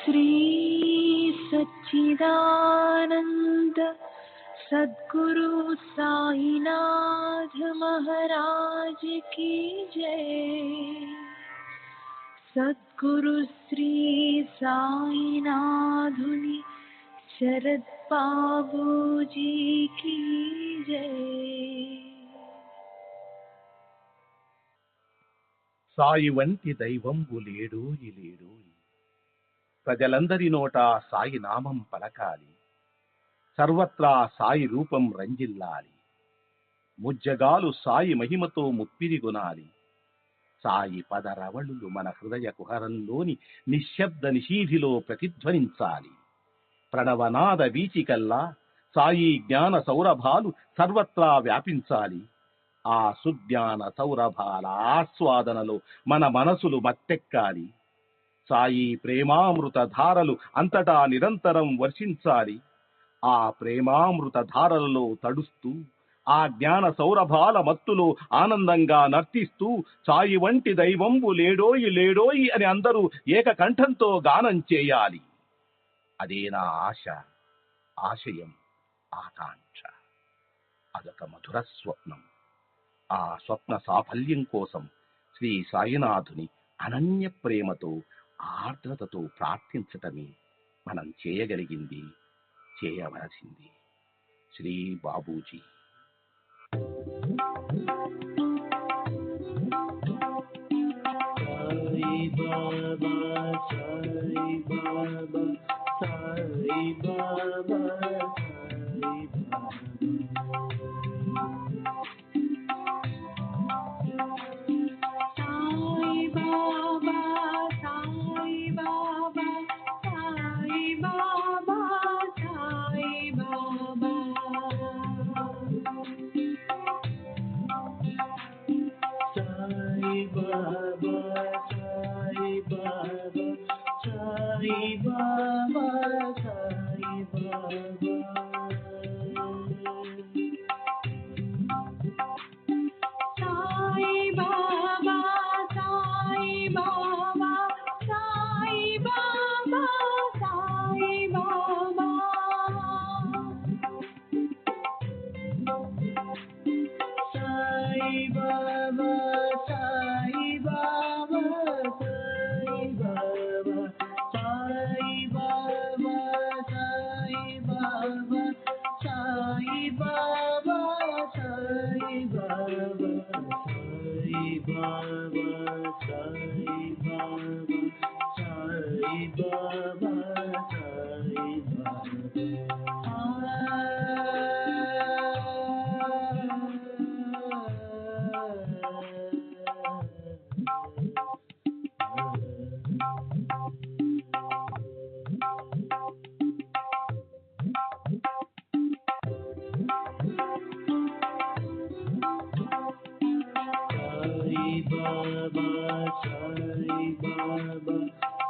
श्री सच्चिदानंद सद्गुरु साईनाथ महाराज की जय। सद्गुरु श्री साईनाथुनि शरद बाबूजी की जय। సాయి వంటి దైవంబు లేడోయి లేడోయి, ప్రజలందరి నోట సాయి నామం పలకాలి, సర్వత్రా సాయి రూపం రంజిల్లాలి, ముజ్జగాలు సాయి మహిమతో ముప్పిరిగొనాలి. సాయి పదరవళులు మన హృదయ కుహరంలోని నిశ్శబ్ద నిషీధిలో ప్రతిధ్వనించాలి. ప్రణవనాద వీచికల్లా సాయి జ్ఞాన సౌరభాలు సర్వత్రా వ్యాపించాలి. ఆ సుజ్ఞాన సౌరభాల ఆస్వాదనలో మన మనసులు మత్తెక్కాలి. సాయి ప్రేమామృత ధారలు అంతటా నిరంతరం వర్షించాలి. ఆ ప్రేమామృత ధారలలో తడుస్తూ, ఆ జ్ఞాన సౌరభాల మత్తులో ఆనందంగా నర్తిస్తూ సాయి వంటి దైవంబు లేడోయి లేడోయి అని అందరూ ఏకకంఠంతో గానం చేయాలి. అదే నా ఆశ, ఆశయం, ఆకాంక్ష. అదొక మధుర స్వప్నం. ఆ స్వప్న సాఫల్యం కోసం శ్రీ సాయినాథుని అనన్య ప్రేమతో, ఆర్ద్రతతో ప్రార్థించటమే మనం చేయగలిగింది, చేయవలసింది. Shri Babuji. Sai Baba, Sai Baba, Sai Baba, Sai Baba, Sai Baba,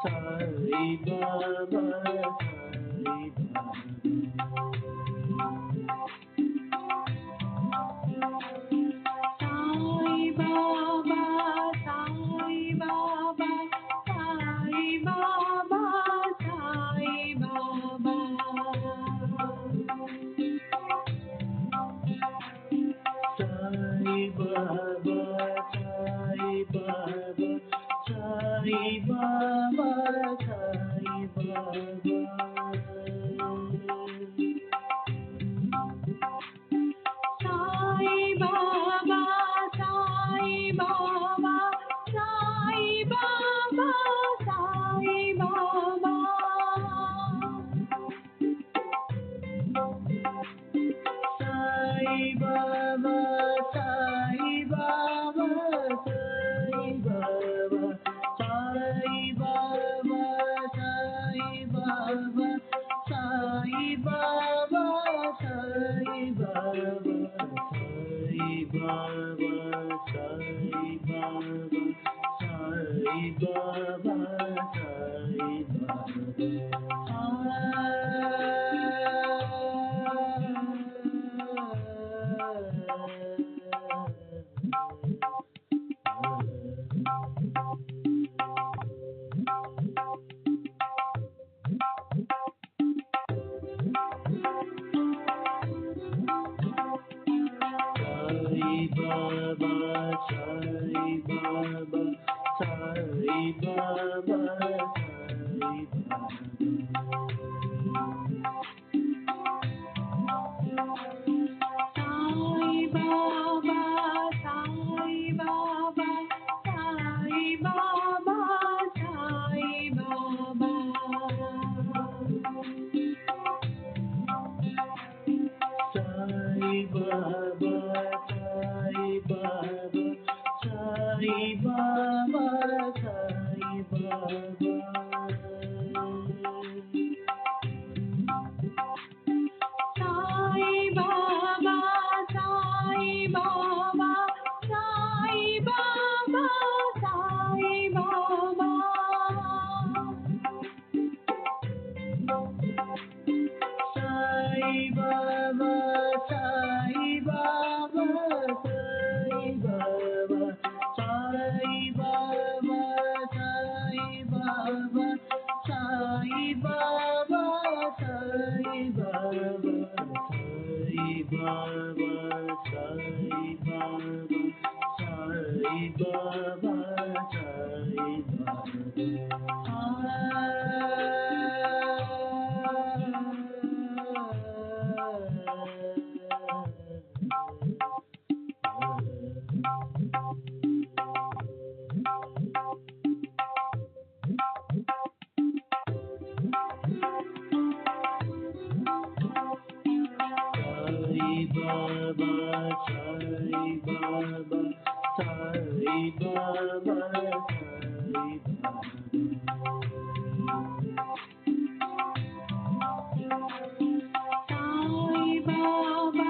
Sai Baba. Baba, Sai Baba, Sai Baba, Sai Baba. Sai Baba, Sai Baba, Sai Baba, Sai Baba. Sai Baba, Sai Baba, Sai Baba, Sai Baba. Sai Baba,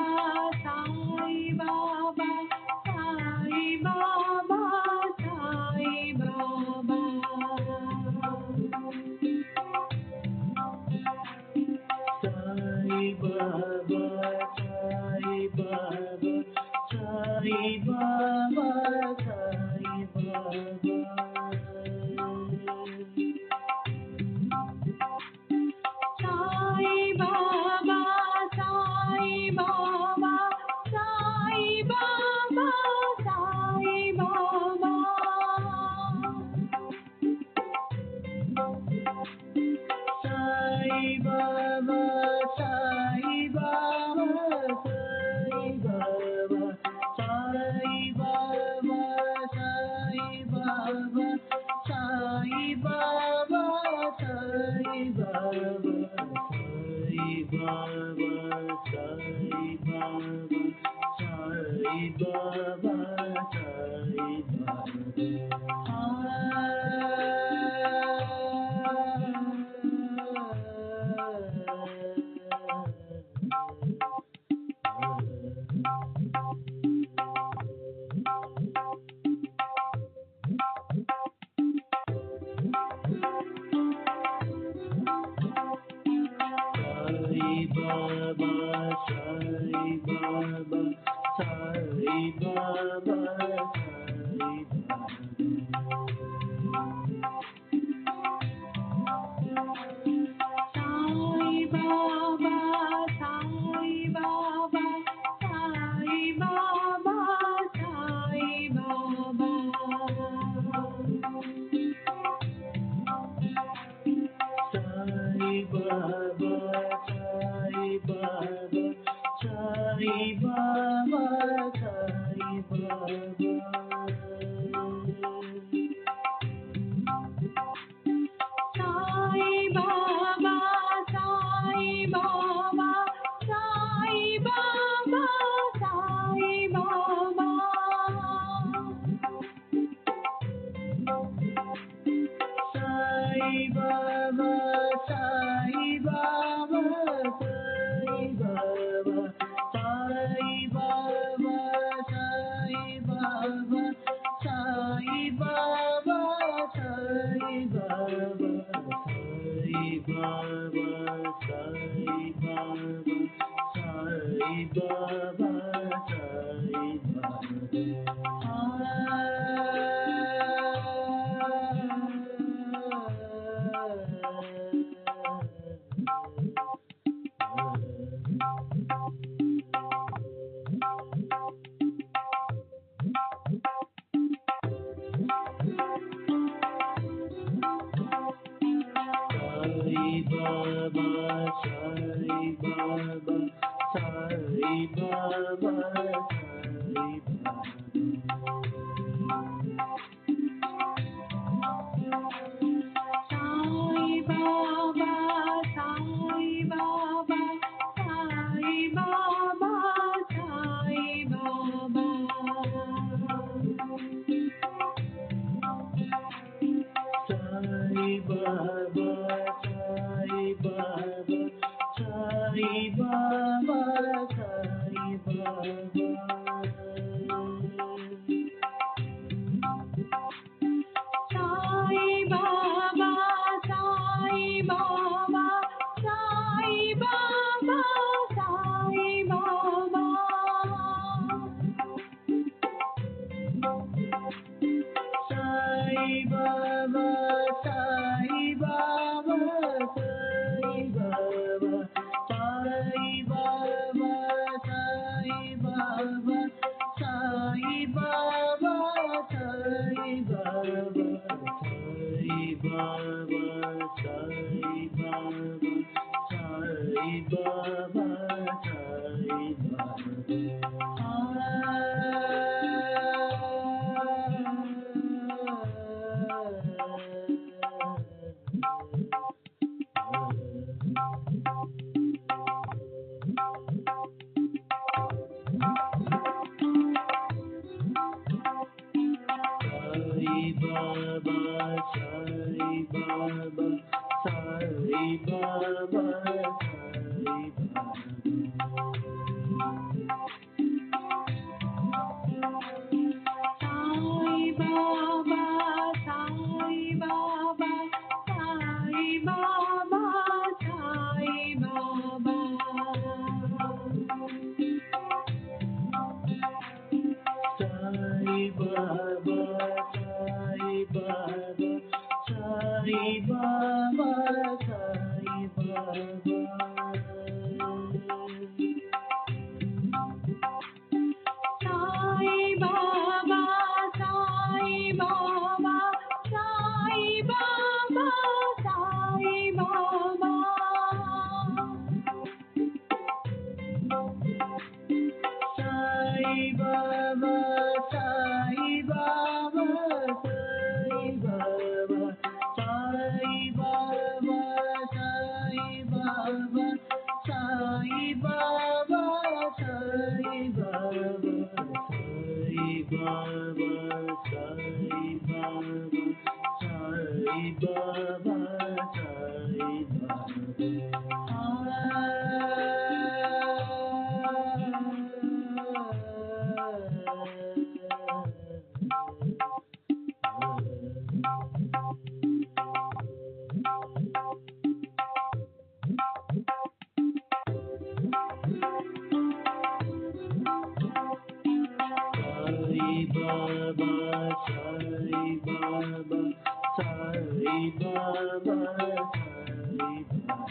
Sai Baba, Sai Baba, Sai Baba, Sai Baba, Sai Baba, Sai Baba, Sai Baba, Sai Baba, Sai Baba, Sai Baba, Sai Baba, Sai Baba, Sai Baba, Sai Baba, Sai Baba, Sai Baba, Sai Baba, Sai Baba, Sai Baba, Sai Baba, Sai Baba, Sai Baba, Sai Baba, Sai Baba, Sai Baba, Sai Baba, Sai Baba. Sai Baba, Sai Baba, Sai Baba, Sai Baba, Sai Baba, Sai Baba, Sai Baba, Sai Baba, Sai Baba, Sai Baba, Sai Baba, Sai Baba, Sai Baba, Sai Baba, Sai Baba, Sai Baba, Sai Baba, Sai Sai Baba, Sai Baba, Sai Baba, Sai Baba, Sai Baba, Sai Baba, Sai Baba, Sai Baba.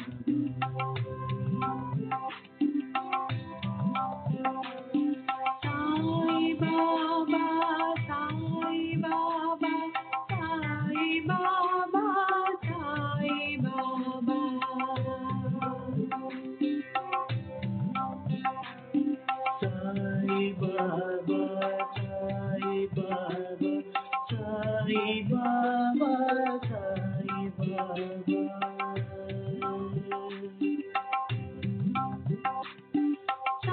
Sai Baba, Sai Baba, Sai Baba, Sai Baba, Sai Baba,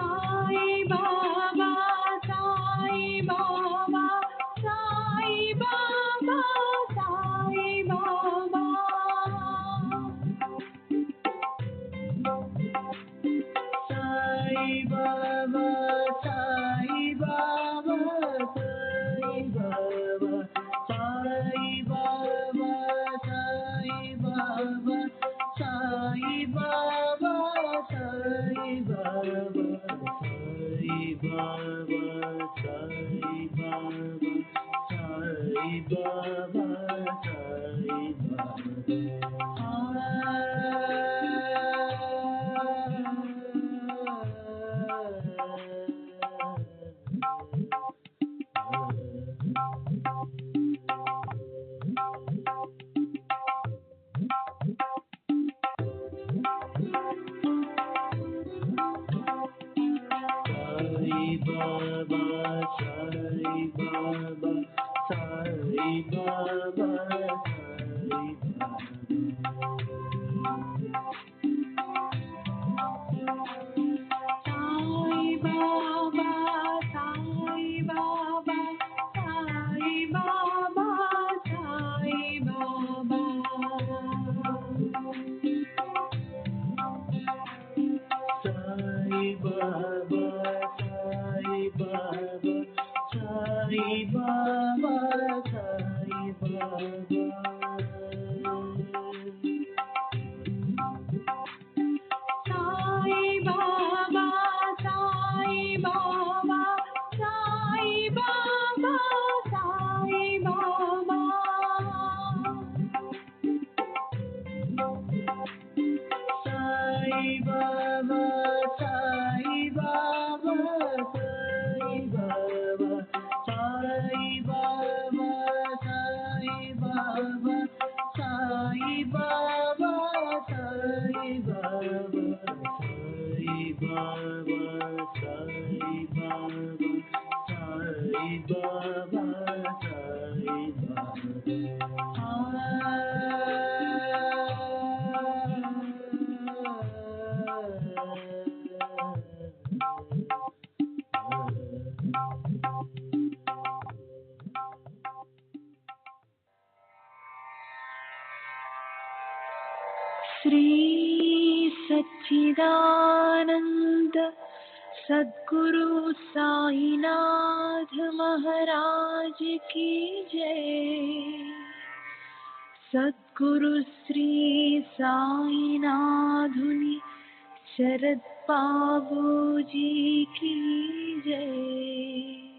Sai Baba, Sai Baba, Sai Baba, Sai Baba, Sai Baba, Sai Baba, Sai Baba, Sai Baba, Sai Baba, Sai Baba, Sai Baba, Sai Baba, Sai Sai Baba, Sai Baba, Sai Baba, Sai Baba, Sai Baba, Sai Baba, Sai Baba, Sai Baba. Sai Baba, Sai Baba, Sai Baba, Sai Baba, Sai Baba, Sai Baba, Sai Baba, Sai Baba, Sai Baba, Sai Baba, Sai Shri सच्चिदानंद सद्गुरु साईनाथ महाराज की जय। सद्गुरु श्री साईनाथुनि शरद बाबूजी की जय।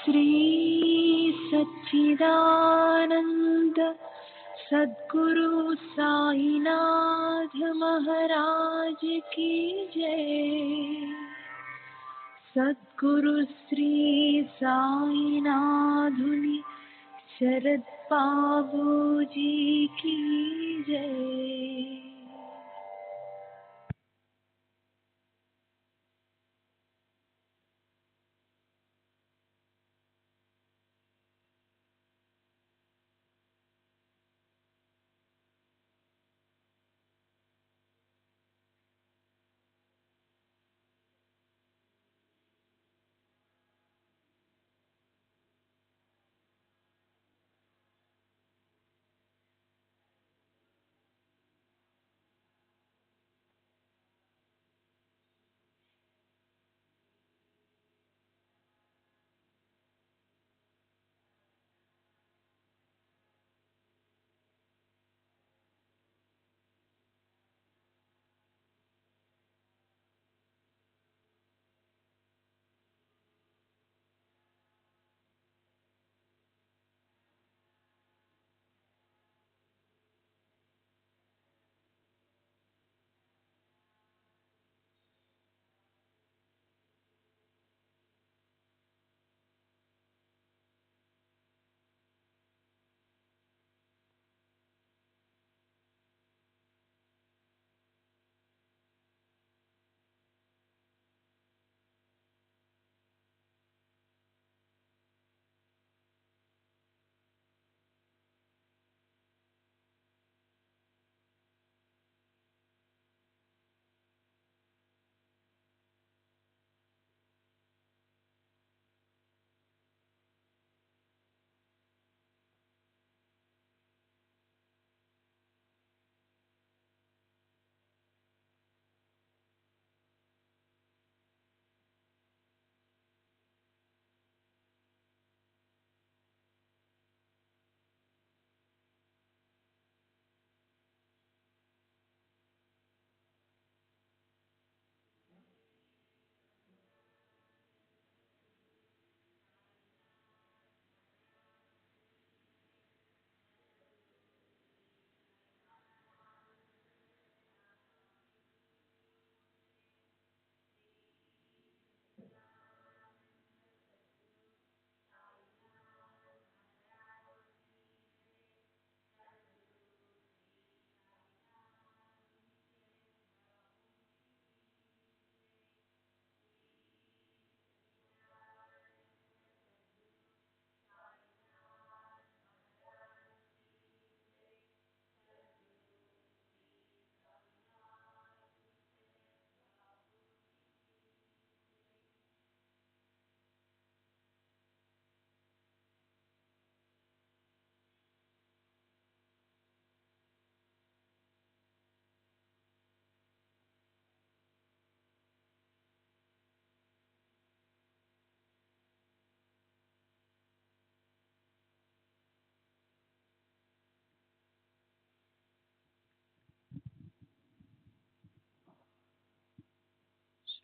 श्री सच्चिदानंद सद्गुरु साईनाथ महाराज की जय। सद्गुरु श्री साईनाथुनि शरद बाबू जी की जय।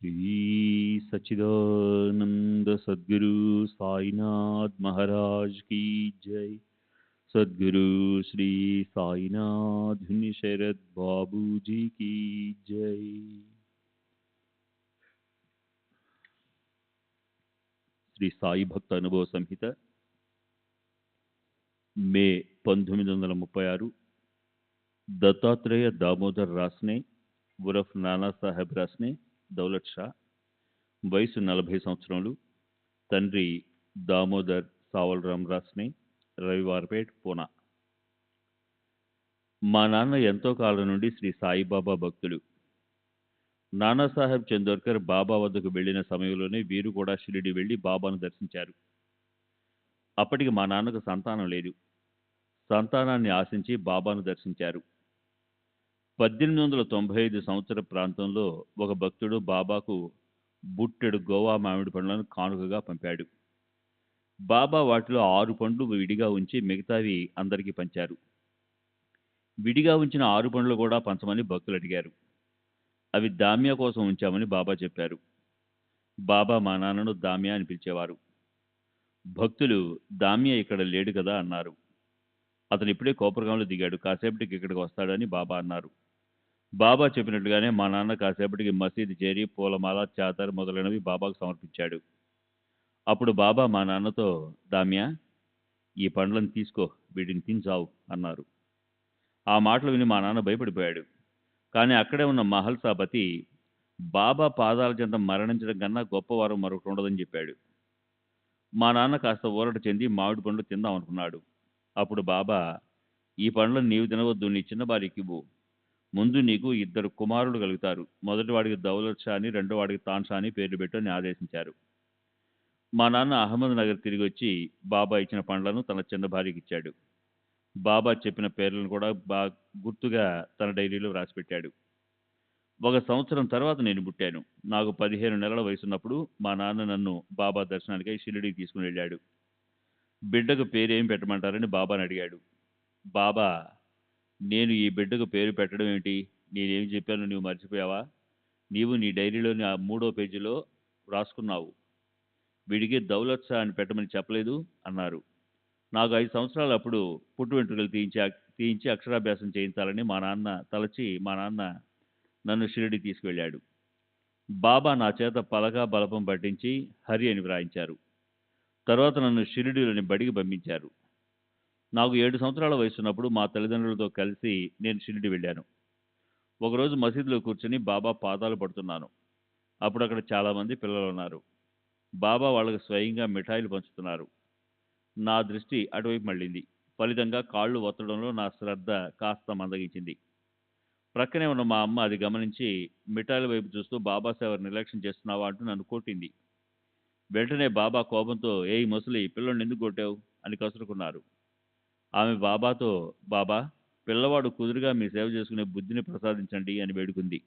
श्री सच्चिदानंद सद्गुरु साईनाथ महाराज की जय। सद्गुरु श्री साईनाथ शरद बाबू जी की जय। శ్రీ సాయి భక్త అనుభవ సంహిత మే 1936 దత్తాత్రేయ దామోదర్ రాస్నే ఉరఫ్ నానాసాహెబ్ రాస్నే దౌలత్ షా, వయసు 40 సంవత్సరములు, తండ్రి దామోదర్ సావల్రామ్ రాస్నే, రవివార్పేట్, పూనా. మా నాన్న ఎంతో కాలం నుండి శ్రీ సాయిబాబా భక్తులు. నానాసాహెబ్ చందోర్కర్ బాబా వద్దకు వెళ్లిన సమయంలోనే వీరు కూడా షిరిడి వెళ్లి బాబాను దర్శించారు. అప్పటికి మా నాన్నకు సంతానం లేదు. సంతానాన్ని ఆశించి బాబాను దర్శించారు. 1895 సంవత్సర ప్రాంతంలో ఒక భక్తుడు బాబాకు బుట్టెడు గోవా మామిడి పండ్లను కానుకగా పంపాడు. బాబా వాటిలో 6 పండ్లు విడిగా ఉంచి మిగతావి అందరికీ పంచారు. విడిగా ఉంచిన 6 పండ్లు కూడా పంచమని భక్తులు అడిగారు. అవి దామ్యా కోసం ఉంచామని బాబా చెప్పారు. బాబా మా నాన్నను దామ్యా అని పిలిచేవారు. భక్తులు దామ్యా ఇక్కడ లేడు కదా అన్నారు. అతను ఇప్పుడే కోపరగాంలో దిగాడు. కాసేపటికి ఇక్కడికి వస్తాడని బాబా అన్నారు. బాబా చెప్పినట్టుగానే మా నాన్న కాసేపటికి మసీదు చేరి పూలమాల, చాదర్ మొదలైనవి బాబాకు సమర్పించాడు. అప్పుడు బాబా మా నాన్నతో, దామ్యా, ఈ పండ్లను తీసుకో, వీటిని తిని చావు అన్నారు. ఆ మాటలు విని మా నాన్న భయపడిపోయాడు. కానీ అక్కడే ఉన్న మహల్సాపతి, బాబా పాదాల చెంత మరణించడం కన్నా గొప్ప వరం మరొకటి ఉండదని చెప్పాడు. మా నాన్న కాస్త ఊరట చెంది మామిడి పండ్లు తిందాం అనుకున్నాడు. అప్పుడు బాబా, ఈ పండ్లను నీవు తినవద్దు, నీ చిన్న భార్యకివ్వు. ముందు నీకు 2 కుమారులు కలుగుతారు. మొదటి వాడికి దౌలత్ షా అని, రెండో వాడికి తాన్షా అని పేర్లు పెట్టు అని ఆదేశించారు. మా నాన్న అహ్మద్ నగర్ తిరిగి వచ్చి బాబా ఇచ్చిన పండ్లను తన చిన్న భార్యకి ఇచ్చాడు. బాబా చెప్పిన పేర్లను కూడా గుర్తుగా తన డైరీలో రాసిపెట్టాడు. 1 సంవత్సరం తర్వాత నేను పుట్టాను. నాకు 15 నెలల వయసున్నప్పుడు మా నాన్న నన్ను బాబా దర్శనానికై షిరిడీకి తీసుకుని వెళ్ళాడు. బిడ్డకు పేరేం పెట్టమంటారని బాబాని అడిగాడు. బాబా, నేను ఈ బిడ్డకు పేరు పెట్టడం ఏమిటి? నేనేం చెప్పానో నీవు మర్చిపోయావా? నీవు నీ డైరీలోని ఆ 3వ పేజీలో రాసుకున్నావు. వీడికి దౌలత్ షా అని పెట్టమని చెప్పలేదు అన్నారు. నాకు 5 సంవత్సరాలు అప్పుడు పుట్టు వెంట్రుకలు తీయించి అక్షరాభ్యాసం చేయించాలని మా నాన్న నన్ను షిరిడి తీసుకువెళ్ళాడు. బాబా నా చేత పలక బలపం పట్టించి హరి అని వ్రాయించారు. తర్వాత నన్ను షిరిడీలోని బడికి పంపించారు. నాకు 7 సంవత్సరాల వయసున్నప్పుడు మా తల్లిదండ్రులతో కలిసి నేను షిరిడి వెళ్ళాను. ఒకరోజు మసీదులో కూర్చొని బాబా పాదాలు పడుతున్నాను. అప్పుడు అక్కడ చాలామంది పిల్లలు ఉన్నారు. బాబా వాళ్ళకు స్వయంగా మిఠాయిలు పంచుతున్నారు. నా దృష్టి అటువైపు మళ్ళింది. ఫలితంగా కాళ్ళు ఒత్తడంలో నా శ్రద్ధ కాస్త మందగించింది. ప్రక్కనే ఉన్న మా అమ్మ అది గమనించి మిఠాయిల వైపు చూస్తూ, బాబా సేవ నిర్లక్ష్యం చేస్తున్నావా అంటూ నన్ను కొట్టింది. వెంటనే బాబా కోపంతో, ఏయ్ ముసలి, పిల్లోడిని ఎందుకు కొట్టావు అని కసురుకున్నారు. ఆమె బాబాతో, బాబా, పిల్లవాడు కుదురుగా మీ సేవ చేసుకునే బుద్ధిని ప్రసాదించండి అని వేడుకుంది.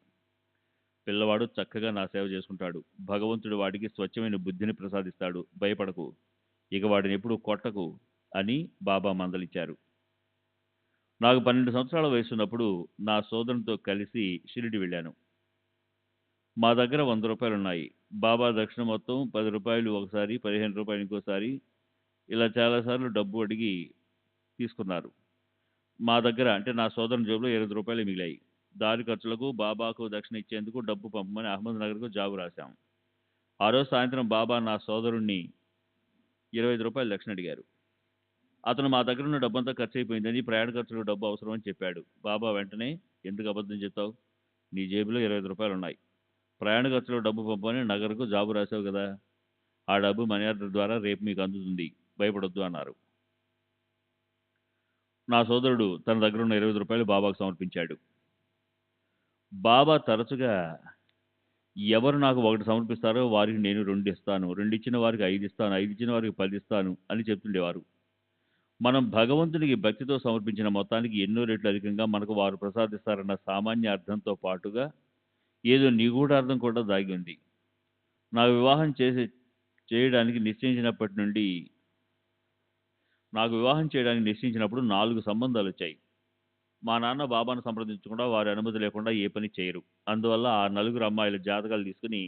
పిల్లవాడు చక్కగా నా సేవ చేసుకుంటాడు. భగవంతుడు వాడికి స్వచ్ఛమైన బుద్ధిని ప్రసాదిస్తాడు. భయపడకు. ఇక వాడిని ఎప్పుడూ కొట్టకు అని బాబా మందలించారు. నాకు 12 సంవత్సరాల వయసున్నప్పుడు నా సోదరునితో కలిసి షిరిడి వెళ్ళాను. మా దగ్గర 100 రూపాయలున్నాయి. బాబా దక్షిణ మొత్తం 10 రూపాయలు ఒకసారి, 15 రూపాయలు ఇంకోసారి, ఇలా చాలాసార్లు డబ్బు అడిగి తీసుకున్నారు. మా దగ్గర అంటే నా సోదరుని జేబులో 20 రూపాయలు మిగిలాయి. దారి ఖర్చులకు, బాబాకు దక్షిణ ఇచ్చేందుకు డబ్బు పంపమని అహ్మద్ నగర్కు జాబు రాశాం. ఆ రోజు సాయంత్రం బాబా నా సోదరుణ్ణి 25 రూపాయలు దక్షిణ అడిగారు. అతను మా దగ్గర ఉన్న డబ్బంతా ఖర్చు అయిపోయిందని, ప్రయాణ ఖర్చులకు డబ్బు అవసరమని చెప్పాడు. బాబా వెంటనే, ఎందుకు అబద్ధం చెప్తావు? నీ జేబులో 25 రూపాయలున్నాయి. ప్రయాణ ఖర్చులకు డబ్బు పంపమని నగర్కు జాబు రాశావు కదా. ఆ డబ్బు మనీ ఆర్డర్ ద్వారా రేపు మీకు అందుతుంది. భయపడొద్దు అన్నారు. నా సోదరుడు తన దగ్గర ఉన్న 25 రూపాయలు బాబాకు సమర్పించాడు. బాబా తరచుగా ఎవరు నాకు 1 సమర్పిస్తారో వారికి నేను 2 ఇస్తాను, 2 ఇచ్చిన వారికి 5 ఇస్తాను, 5 ఇచ్చిన వారికి 10 ఇస్తాను అని చెప్తుండేవారు. మనం భగవంతునికి భక్తితో సమర్పించిన మొత్తానికి ఎన్నో రెట్లు అధికంగా మనకు వారు ప్రసాదిస్తారన్న సామాన్య అర్థంతో పాటుగా ఏదో నిగూఢార్థం కూడా దాగి ఉంది. నా వివాహం చేయడానికి నిశ్చయించినప్పుడు 4 సంబంధాలు వచ్చాయి. మా నాన్న బాబాను సంప్రదించకుండా, వారి అనుమతి లేకుండా ఏ పని చేయరు. అందువల్ల ఆ 4 అమ్మాయిల జాతకాలు తీసుకుని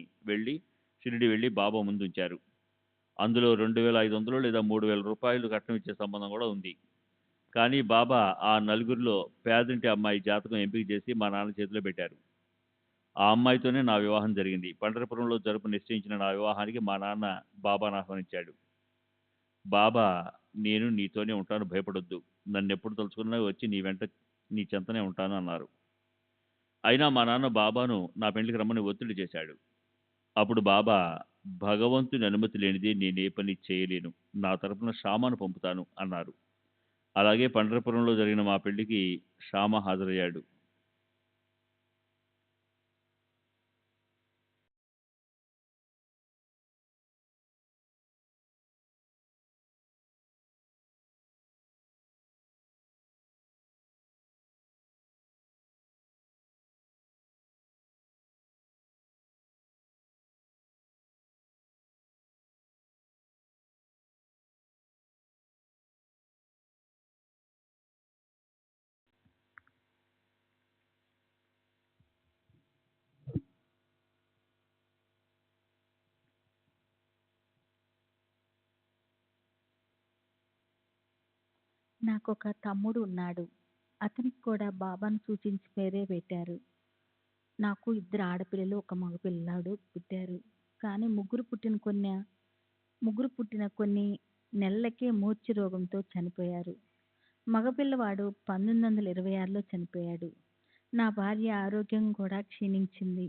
షిరిడి వెళ్ళి బాబా ముందు ఉంచారు. అందులో 2500 లేదా 3000 రూపాయలు కట్నం ఇచ్చే సంబంధం కూడా ఉంది. కానీ బాబా ఆ నలుగురిలో పేదింటి అమ్మాయి జాతకం ఎంపిక చేసి మా నాన్న చేతిలో పెట్టారు. ఆ అమ్మాయితోనే నా వివాహం జరిగింది. పండరపురంలో నిశ్చయించిన నా వివాహానికి మా నాన్న బాబాను ఆహ్వానించాడు. బాబా, నేను నీతోనే ఉంటాను, భయపడొద్దు. నన్నెప్పుడు తలుచుకున్నా వచ్చి నీ చెంతనే ఉంటాను అన్నారు. అయినా మా నాన్న బాబాను నా పెండ్లికి రమ్మని ఒత్తిడి చేశాడు. అప్పుడు బాబా, భగవంతుని అనుమతి లేనిదే నేనే పని చేయలేను. నా తరపున షామాను పంపుతాను అన్నారు. అలాగే పండరపురంలో జరిగిన మా పెళ్లికి షామా హాజరయ్యాడు. నాకొక తమ్ముడు ఉన్నాడు. అతనికి కూడా బాబాను సూచించి పేరే పెట్టారు. నాకు 2 ఆడపిల్లలు, ఒక మగ పిల్లాడు పుట్టారు. కానీ ముగ్గురు పుట్టిన కొన్ని నెలలకే మూర్ఛ రోగంతో చనిపోయారు. మగ పిల్లవాడు 1926లో చనిపోయాడు. నా భార్య ఆరోగ్యం కూడా క్షీణించింది.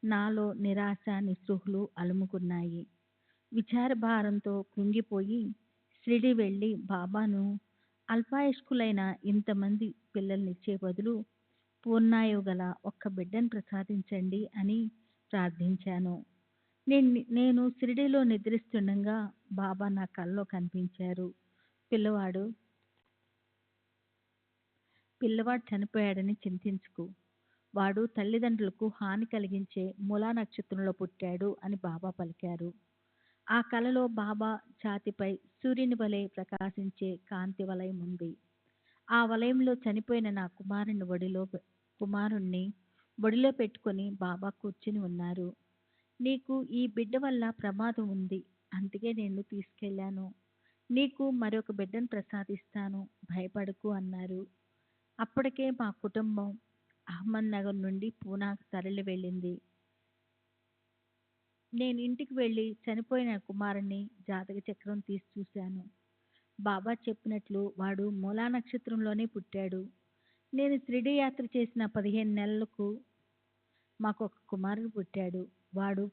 నాలో నిరాశ, నిస్పృహలు అలుముకున్నాయి. విచారభారంతో కృంగిపోయి షిరిడీ వెళ్ళి బాబాను అల్పాయుష్కులైన ఇంతమంది పిల్లల్నిచ్చే బదులు పూర్ణాయువు గల ఒక్క బిడ్డను ప్రసాదించండి అని ప్రార్థించాను. నేను షిరిడీలో నిద్రిస్తుండగా బాబా నా కల్లో కనిపించారు. పిల్లవాడు చనిపోయాడని చింతించుకు. వాడు తల్లిదండ్రులకు హాని కలిగించే మూలా నక్షత్రంలో పుట్టాడు అని బాబా పలికారు. ఆ కలలో బాబా ఛాతీపై సూర్యుని వలె ప్రకాశించే కాంతి వలయం ఉంది. ఆ వలయంలో చనిపోయిన నా కుమారుణ్ణి ఒడిలో పెట్టుకొని బాబా కూర్చుని ఉన్నారు. నీకు ఈ బిడ్డ వల్ల ప్రమాదం ఉంది, అందుకే నేను తీసుకెళ్ళాను. నీకు మరొక బిడ్డను ప్రసాదిస్తాను, భయపడకు అన్నారు. అప్పటికే మా కుటుంబం అహ్మద్నగర్ నుండి పూనాకు తరలి వెళ్ళింది. నేను ఇంటికి వెళ్ళి చనిపోయిన కుమారుణ్ణి జాతక చక్రం తీసి చూశాను. బాబా చెప్పినట్లు వాడు మూలా నక్షత్రంలోనే పుట్టాడు. నేను షిరిడీ యాత్ర చేసిన 15 నెలలకు మాకు ఒక కుమారుడు పుట్టాడు. వాడు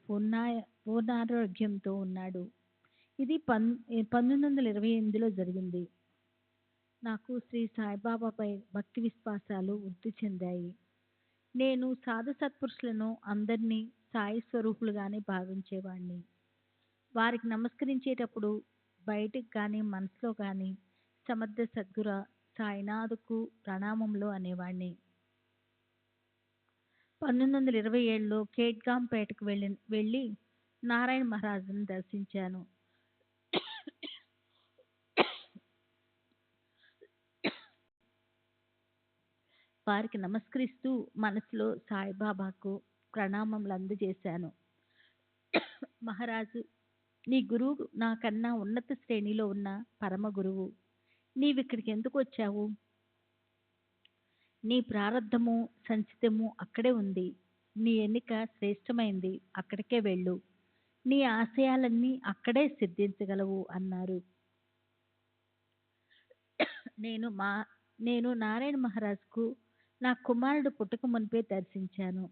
పూర్ణారోగ్యంతో ఉన్నాడు. ఇది 1928లో జరిగింది. నాకు శ్రీ సాయిబాబాపై భక్తి విశ్వాసాలు వృద్ధి చెందాయి. నేను సాధు సత్పురుషులను అందరినీ సాయి స్వరూపులుగానే భావించేవాడిని. వారికి నమస్కరించేటప్పుడు బయటికి కానీ మనసులో కానీ సమర్థ సద్గుర సాయినాథుకు ప్రణామములు అనేవాడిని. 1927లో ఖేడ్గాంపేటకు వెళ్ళి నారాయణ మహారాజును దర్శించాను. వారికి నమస్కరిస్తూ మనసులో సాయిబాబాకు ప్రణామములు అందజేశాను. మహారాజు, నీ గురువు నాకన్నా ఉన్నత శ్రేణిలో ఉన్న పరమ గురువు. నీవిక్కడికి ఎందుకు వచ్చావు? నీ ప్రారబ్ధము సంచితము అక్కడే ఉంది. నీ ఎన్నిక శ్రేష్టమైంది, అక్కడికే వెళ్ళు. నీ ఆశయాలన్నీ అక్కడే సిద్ధించగలవు అన్నారు. నేను నారాయణ మహారాజుకు నా కుమారుడు పుట్టక మునిపే దర్శించాను.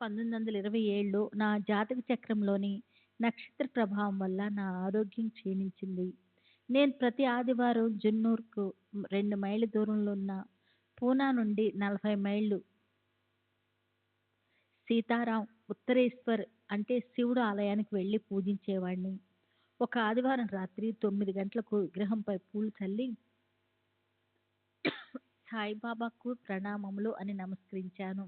1927లో నా జాతక చక్రంలోని నక్షత్ర ప్రభావం వల్ల నా ఆరోగ్యం క్షీణించింది. నేను ప్రతి ఆదివారం జున్నూర్కు 2 మైళ్ళ దూరంలో ఉన్న పూనా నుండి 40 మైళ్ళు సీతారాం ఉత్తరేశ్వర్ అంటే శివుడు ఆలయానికి వెళ్ళి పూజించేవాడిని. ఒక ఆదివారం రాత్రి 9 గంటలకు విగ్రహంపై పూలు చల్లి సాయిబాబాకు ప్రణామములు అని నమస్కరించాను.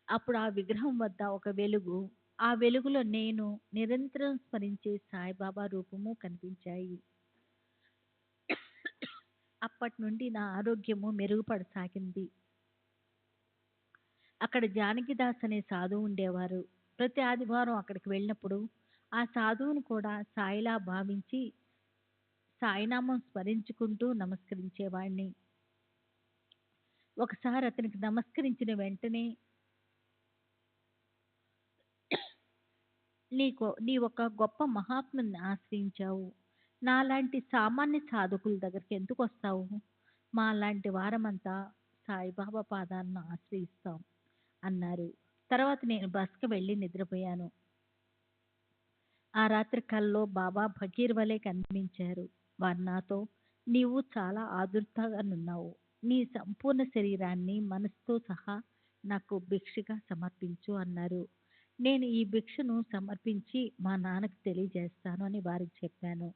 అప్పుడు ఆ విగ్రహం వద్ద ఒక వెలుగు, ఆ వెలుగులో నేను నిరంతరం స్మరించే సాయిబాబా రూపము కనిపించాయి. అప్పటి నుండి నా ఆరోగ్యము మెరుగుపడసాగింది. అక్కడ జానకిదాస్ అనే సాధువు ఉండేవారు. ప్రతి ఆదివారం అక్కడికి వెళ్ళినప్పుడు ఆ సాధువును కూడా సాయిలా భావించి సాయినామం స్మరించుకుంటూ నమస్కరించేవాడిని. ఒకసారి అతనికి నమస్కరించిన వెంటనే నీ ఒక గొప్ప మహాత్ముని ఆశ్రయించావు. నాలాంటి సామాన్య సాధకుల దగ్గరికి ఎందుకు వస్తావు? మా లాంటి వారమంతా సాయిబాబా పాదాలను ఆశ్రయిస్తాం అన్నారు. తర్వాత నేను బస్కి వెళ్ళి నిద్రపోయాను. ఆ రాత్రి కల్లో బాబా భగీర్ వలె కనిపించారు. వారు నాతో, నీవు చాలా ఆదుర్తగానున్నావు. నీ సంపూర్ణ శరీరాన్ని మనసుతో సహా నాకు భిక్షగా సమర్పించు అన్నారు. నేను ఈ భిక్షను సమర్పించి మా నాన్నకు తెలియజేస్తాను అని వారికి చెప్పాను.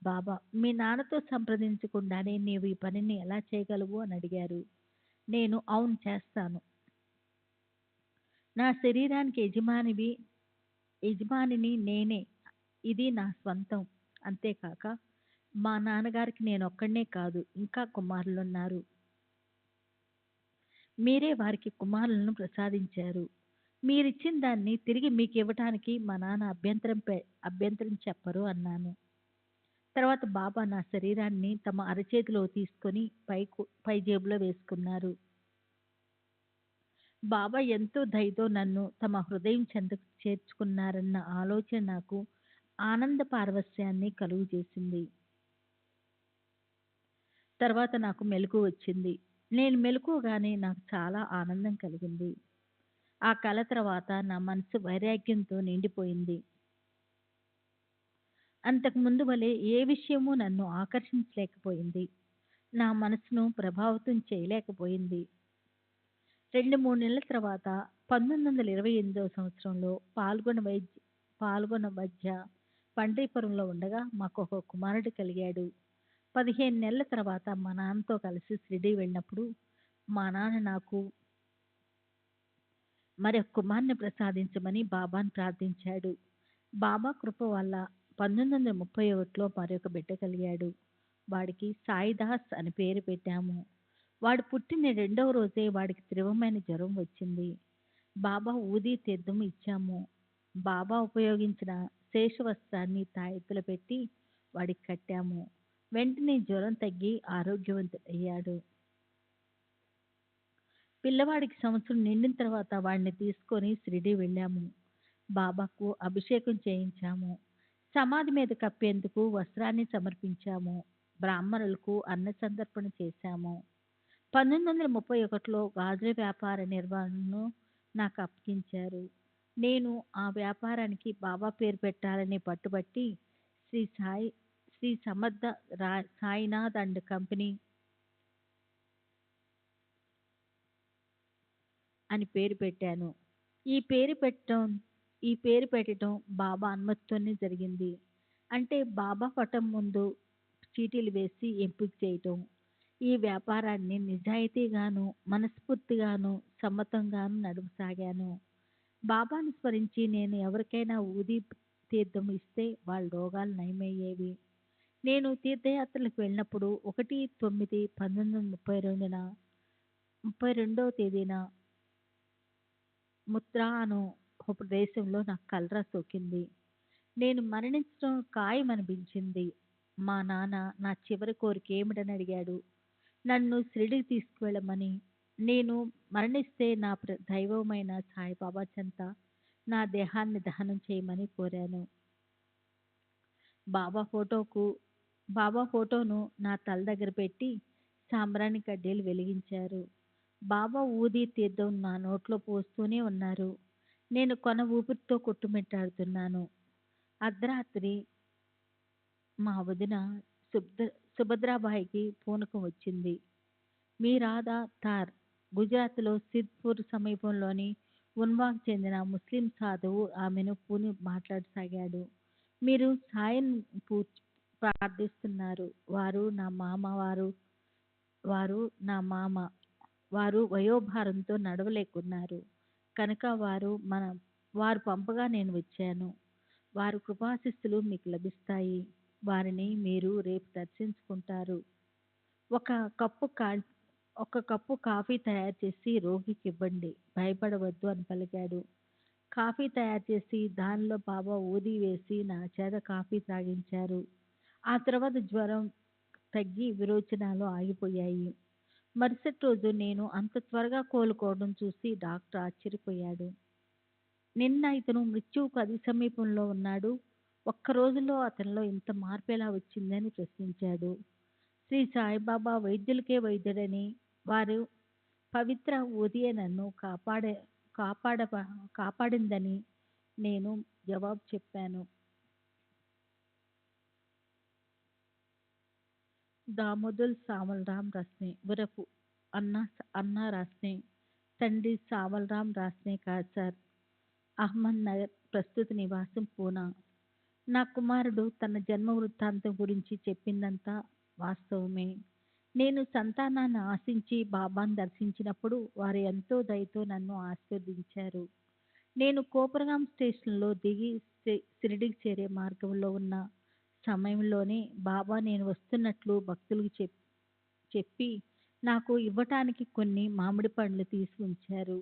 బాబా, మీ నాన్నతో సంప్రదించకుండానే నీవు ఈ పనిని ఎలా చేయగలవు అని అడిగారు. నేను అవును చేస్తాను. నా శరీరానికి యజమానిని నేనే. ఇది నా స్వంతం. అంతేకాక మా నాన్నగారికి నేను ఒక్కడనే కాదు, ఇంకా కుమారులున్నారు. మీరే వారికి కుమారులను ప్రసాదించారు. మీరిచ్చిన దాన్ని తిరిగి మీకివ్వటానికి మా నాన్న అభ్యంతరం చెప్పరు అన్నాను. తర్వాత బాబా నా శరీరాన్ని తమ అరచేతిలో తీసుకొని పై జేబులో వేసుకున్నారు. బాబా ఎంతో దయతో నన్ను తమ హృదయం చెంతకు చేర్చుకున్నారన్న ఆలోచన నాకు ఆనంద పారవస్యాన్ని కలుగజేసింది. తర్వాత నాకు మెలకువ వచ్చింది. నేను మెలకువగానే నాకు చాలా ఆనందం కలిగింది. ఆ కల తర్వాత నా మనసు వైరాగ్యంతో నిండిపోయింది. అంతకు ముందు వలె ఏ విషయమూ నన్ను ఆకర్షించలేకపోయింది. నా మనసును ప్రభావితం చేయలేకపోయింది. 2, 3 నెలల తర్వాత 1928వ సంవత్సరంలో పాల్గొన మధ్య పండ్రీపురంలో ఉండగా మాకొక కుమారుడు కలిగాడు. 15 నెలల తర్వాత మా నాన్నతో కలిసి షిరిడీ వెళ్ళినప్పుడు మా నాన్న నాకు మరొక కుమారుని ప్రసాదించమని బాబాను ప్రార్థించాడు. బాబా కృప వల్ల 1931లో మరొక బిడ్డ కలిగాడు. వాడికి సాయిదాస్ అని పేరు పెట్టాము. వాడు పుట్టిన రెండవ రోజే వాడికి తీవ్రమైన జ్వరం వచ్చింది. బాబా ఊదీ తీర్థం ఇచ్చాము. బాబా ఉపయోగించిన శేషవస్త్రాన్ని తాయెత్తులో పెట్టి వాడికి కట్టాము. వెంటనే జ్వరం తగ్గి ఆరోగ్యవంతుడయ్యాడు. పిల్లవాడికి సంవత్సరం నిండిన తర్వాత వాడిని తీసుకొని షిరిడీ వెళ్ళాము. బాబాకు అభిషేకం చేయించాము. సమాధి మీద కప్పేందుకు వస్త్రాన్ని సమర్పించాము. బ్రాహ్మణులకు అన్న సంతర్పణ చేశాము. 1931లో గాజుల వ్యాపార నిర్వహణను నాకు అప్పగించారు. నేను ఆ వ్యాపారానికి బాబా పేరు పెట్టాలని పట్టుబట్టి శ్రీ సమర్థ సాయినాథ్ అండ్ కంపెనీ అని పేరు పెట్టాను. ఈ పేరు పెట్టడం బాబా అనుమతితోనే జరిగింది. అంటే బాబా పటం ముందు చీటీలు వేసి ఎంపిక చేయటం. ఈ వ్యాపారాన్ని నిజాయితీగాను, మనస్ఫూర్తిగాను, సమ్మతంగాను నడుపసాగాను. బాబాను స్మరించి నేను ఎవరికైనా ఊదీ తీర్థం ఇస్తే వాళ్ళ రోగాలు నయమయ్యేవి. నేను తీర్థయాత్రలకు వెళ్ళినప్పుడు 1/9/1932వ తేదీన ముత్రా అను ఒక ప్రదేశంలో నాకు కలరా సోకింది. నేను మరణించడం ఖాయమనిపించింది. మా నాన్న నా చివరి కోరిక ఏమిటని అడిగాడు. నన్ను షిరిడీకి తీసుకువెళ్ళమని. నేను మరణిస్తే నా దైవమైన సాయిబాబా చెంత నా దేహాన్ని దహనం చేయమని కోరాను. బాబా ఫోటోను నా తల దగ్గర పెట్టి సాంబ్రాణి కడ్డీలు వెలిగించారు. బాబా ఊదీ తీర్థం నా నోట్లో పోస్తూనే ఉన్నారు. నేను కొన ఊపిరితో కొట్టుమిట్టాడుతున్నాను. అర్ధరాత్రి మా వదిన సుభద్రాబాయికి పూనకం వచ్చింది. మీరాదా తార్ గుజరాత్లో సిద్పూర్ సమీపంలోని ఉన్వాకు చెందిన ముస్లిం సాధువు ఆమెను పూని మాట్లాడసాగాడు. మీరు సాయిని ప్రార్థిస్తున్నారు. వారు నా మామ. వారు వయోభారంతో నడవలేకున్నారు. కనుక వారు పంపగా నేను వచ్చాను. వారి కృపాశీస్సులు మీకు లభిస్తాయి. వారిని మీరు రేపు దర్శించుకుంటారు. ఒక కప్పు కాఫీ తయారు చేసి రోగికి ఇవ్వండి. భయపడవద్దు అని పలికాడు. కాఫీ తయారు చేసి దానిలో బాబా ఊదీ వేసి నా చేత కాఫీ త్రాగించారు. ఆ తర్వాత జ్వరం తగ్గి విరోచనాలు ఆగిపోయాయి. మరుసటి రోజు నేను అంత త్వరగా కోలుకోవడం చూసి డాక్టర్ ఆశ్చర్యపోయాడు. నిన్న ఇతను మృత్యువుకు అతి సమీపంలో ఉన్నాడు. ఒక్క రోజులో అతనిలో ఇంత మార్పు ఎలా వచ్చిందని ప్రశ్నించాడు. శ్రీ సాయిబాబా వైద్యులకే వైద్యుడని, వారు పవిత్ర ఊదియే నన్ను కాపాడిందని నేను జవాబు చెప్పాను. దామోదర్ సావల్రాం రాస్నే ఉరఫ్ అన్నా రాస్నే. తండ్రి సావల్రాం రాస్నే కాదు సార్. అహ్మద్ నగర్, ప్రస్తుత నివాసం పూనా. నా కుమారుడు తన జన్మ వృత్తాంతం గురించి చెప్పిందంతా వాస్తవమే. నేను సంతానాన్ని ఆశించి బాబాను దర్శించినప్పుడు వారు ఎంతో దయతో నన్ను ఆశీర్వదించారు. నేను కోపరగాం స్టేషన్లో దిగి షిరిడీకి చేరే మార్గంలో ఉన్న సమయంలోనే బాబా నేను వస్తున్నట్లు భక్తులకు చెప్పి నాకు ఇవ్వటానికి కొన్ని మామిడి పండ్లు తీసి ఉంచారు.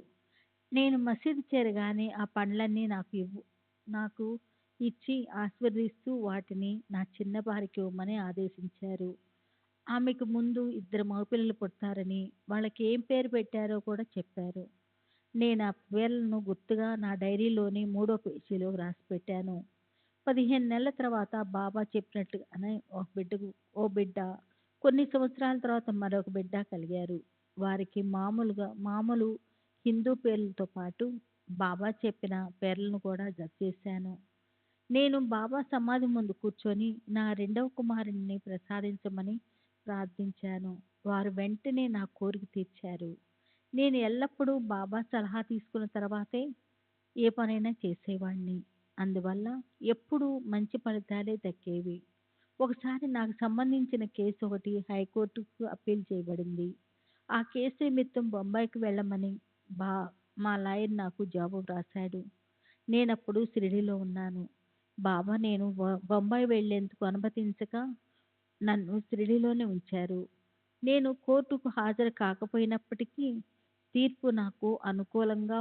నేను మసీదు చేరగానే ఆ పండ్లన్నీ నాకు ఇచ్చి ఆశీర్వదిస్తూ వాటిని నా చిన్న భార్యకి ఇవ్వమని ఆదేశించారు. ఆమెకు ముందు ఇద్దరు మగపిల్లలు పుడతారని, వాళ్ళకి ఏం పేరు పెట్టారో కూడా చెప్పారు. నేను ఆ పేర్లను గుర్తుగా నా డైరీలోని మూడో పేజీలో రాసి పెట్టాను. 15 నెలల తర్వాత బాబా చెప్పినట్టుగానే ఓ బిడ్డ, కొన్ని సంవత్సరాల తర్వాత మరొక బిడ్డ కలిగారు. వారికి మామూలు హిందూ పేర్లతో పాటు బాబా చెప్పిన పేర్లను కూడా జతచేశాను. నేను బాబా సమాధి ముందు కూర్చొని నా రెండవ కుమారుడిని ప్రసాదించమని ప్రార్థించాను. వారు వెంటనే నా కోరిక తీర్చారు. నేను ఎల్లప్పుడూ బాబా సలహా తీసుకున్న తర్వాతే ఏ పనైనా చేసేవాడిని. అందువల్ల ఎప్పుడూ మంచి ఫలితాలే దక్కేవి. ఒకసారి నాకు సంబంధించిన కేసు ఒకటి హైకోర్టుకు అప్పీల్ చేయబడింది. ఆ కేసు నిమిత్తం బొంబాయికి వెళ్ళమని బా మా లాయర్ నాకు జవాబు రాశాడు. నేనప్పుడు షిరిడీలో ఉన్నాను. బాబా నేను బొంబాయి వెళ్ళేందుకు అనుమతించక నన్ను షిరిడీలోనే ఉంచారు. నేను కోర్టుకు హాజరు కాకపోయినప్పటికీ తీర్పు నాకు అనుకూలంగా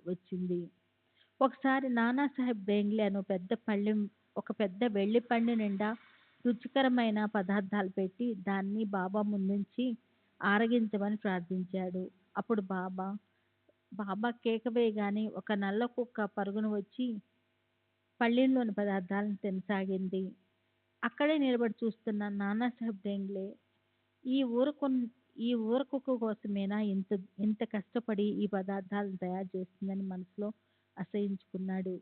వచ్చింది. ఒకసారి నానాసాహెబ్ బెంగ్లే అను ఒక పెద్ద వెళ్లి పండు నిండా రుచికరమైన పదార్థాలు పెట్టి దాన్ని బాబా ముందుంచి ఆరగించమని ప్రార్థించాడు. అప్పుడు బాబా కేక వేయగానే ఒక నల్ల కుక్క పరుగున వచ్చి పళ్ళెంలోని పదార్థాలను తినసాగింది. అక్కడే నిలబడి చూస్తున్న నానాసాహెబ్ బెంగ్లే ఈ ఈ ఊర కుక్క కోసమేనా ఇంత ఇంత కష్టపడి ఈ పదార్థాలను తయారు చేస్తుందని మనసులో అసహ్యించుకున్నాడు.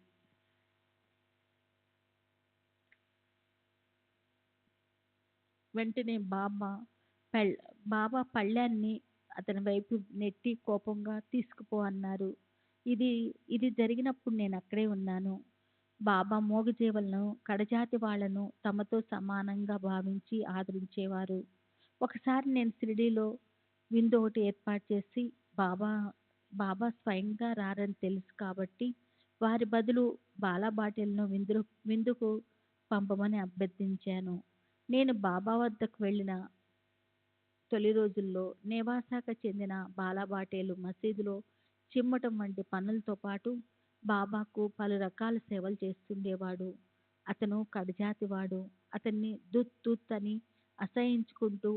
వెంటనే పళ్ బాబా పళ్ళాన్ని అతని వైపు నెట్టి కోపంగా తీసుకుపో అన్నారు. ఇది ఇది జరిగినప్పుడు నేను అక్కడే ఉన్నాను. బాబా మూగజీవులను, కడజాతి వాళ్లను తమతో సమానంగా భావించి ఆదరించేవారు. ఒకసారి నేను షిరిడీలో విందు ఒకటి ఏర్పాటు చేసి బాబా స్వయంగా రారని తెలుసు కాబట్టి వారి బదులు బాలాబాటిల్ను విందుకు పంపమని అభ్యర్థించాను. నేను బాబా వద్దకు వెళ్ళిన తొలి రోజుల్లో నేవాసాకు చెందిన బాలాబాటేలు మసీదులో చిమ్మటం వంటి పనులతో పాటు బాబాకు పలు రకాల సేవలు చేస్తుండేవాడు. అతను కడజాతివాడు. అతన్ని దుత్ దుత్ అని అసహించుకుంటూ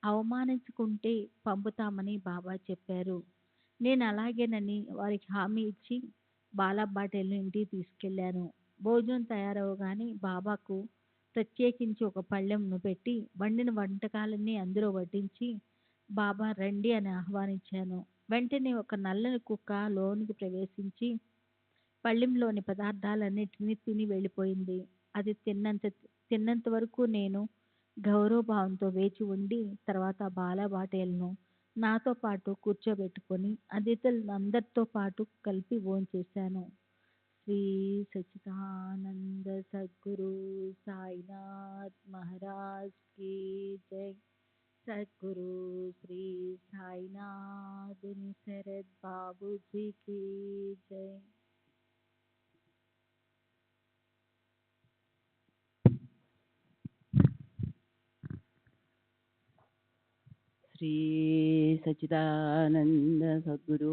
అవమానించుకుంటే పంపుతామని బాబా చెప్పారు. నేను అలాగేనని వారికి హామీ ఇచ్చి బాలాబాటేల్ని ఇంటికి తీసుకెళ్ళాను. భోజనం తయారవగానే బాబాకు ప్రత్యేకించి ఒక పళ్ళెంను పెట్టి వండిన వంటకాలన్నీ అందులో వడ్డించి బాబా రండి అని ఆహ్వానించాను. వెంటనే ఒక నల్లని కుక్క లోనికి ప్రవేశించి పళ్ళెంలోని పదార్థాలన్నిటినీ తిని వెళ్ళిపోయింది. అది తిన్నంత వరకు నేను గౌరవభావంతో వేచి ఉండి తర్వాత బాలాబాటేల్ను నాతో పాటు కూర్చోబెట్టుకొని అతిథులందరితో పాటు కలిపి భోంచేశాను. శ్రీ సచ్చిదానంద సద్గురు సాయినాథ్ మహారాజ్ की जय. सद्गुरु श्री साईनाथ शरद बाबू जी की जय. శ్రీ సచ్చిదానంద సద్గురు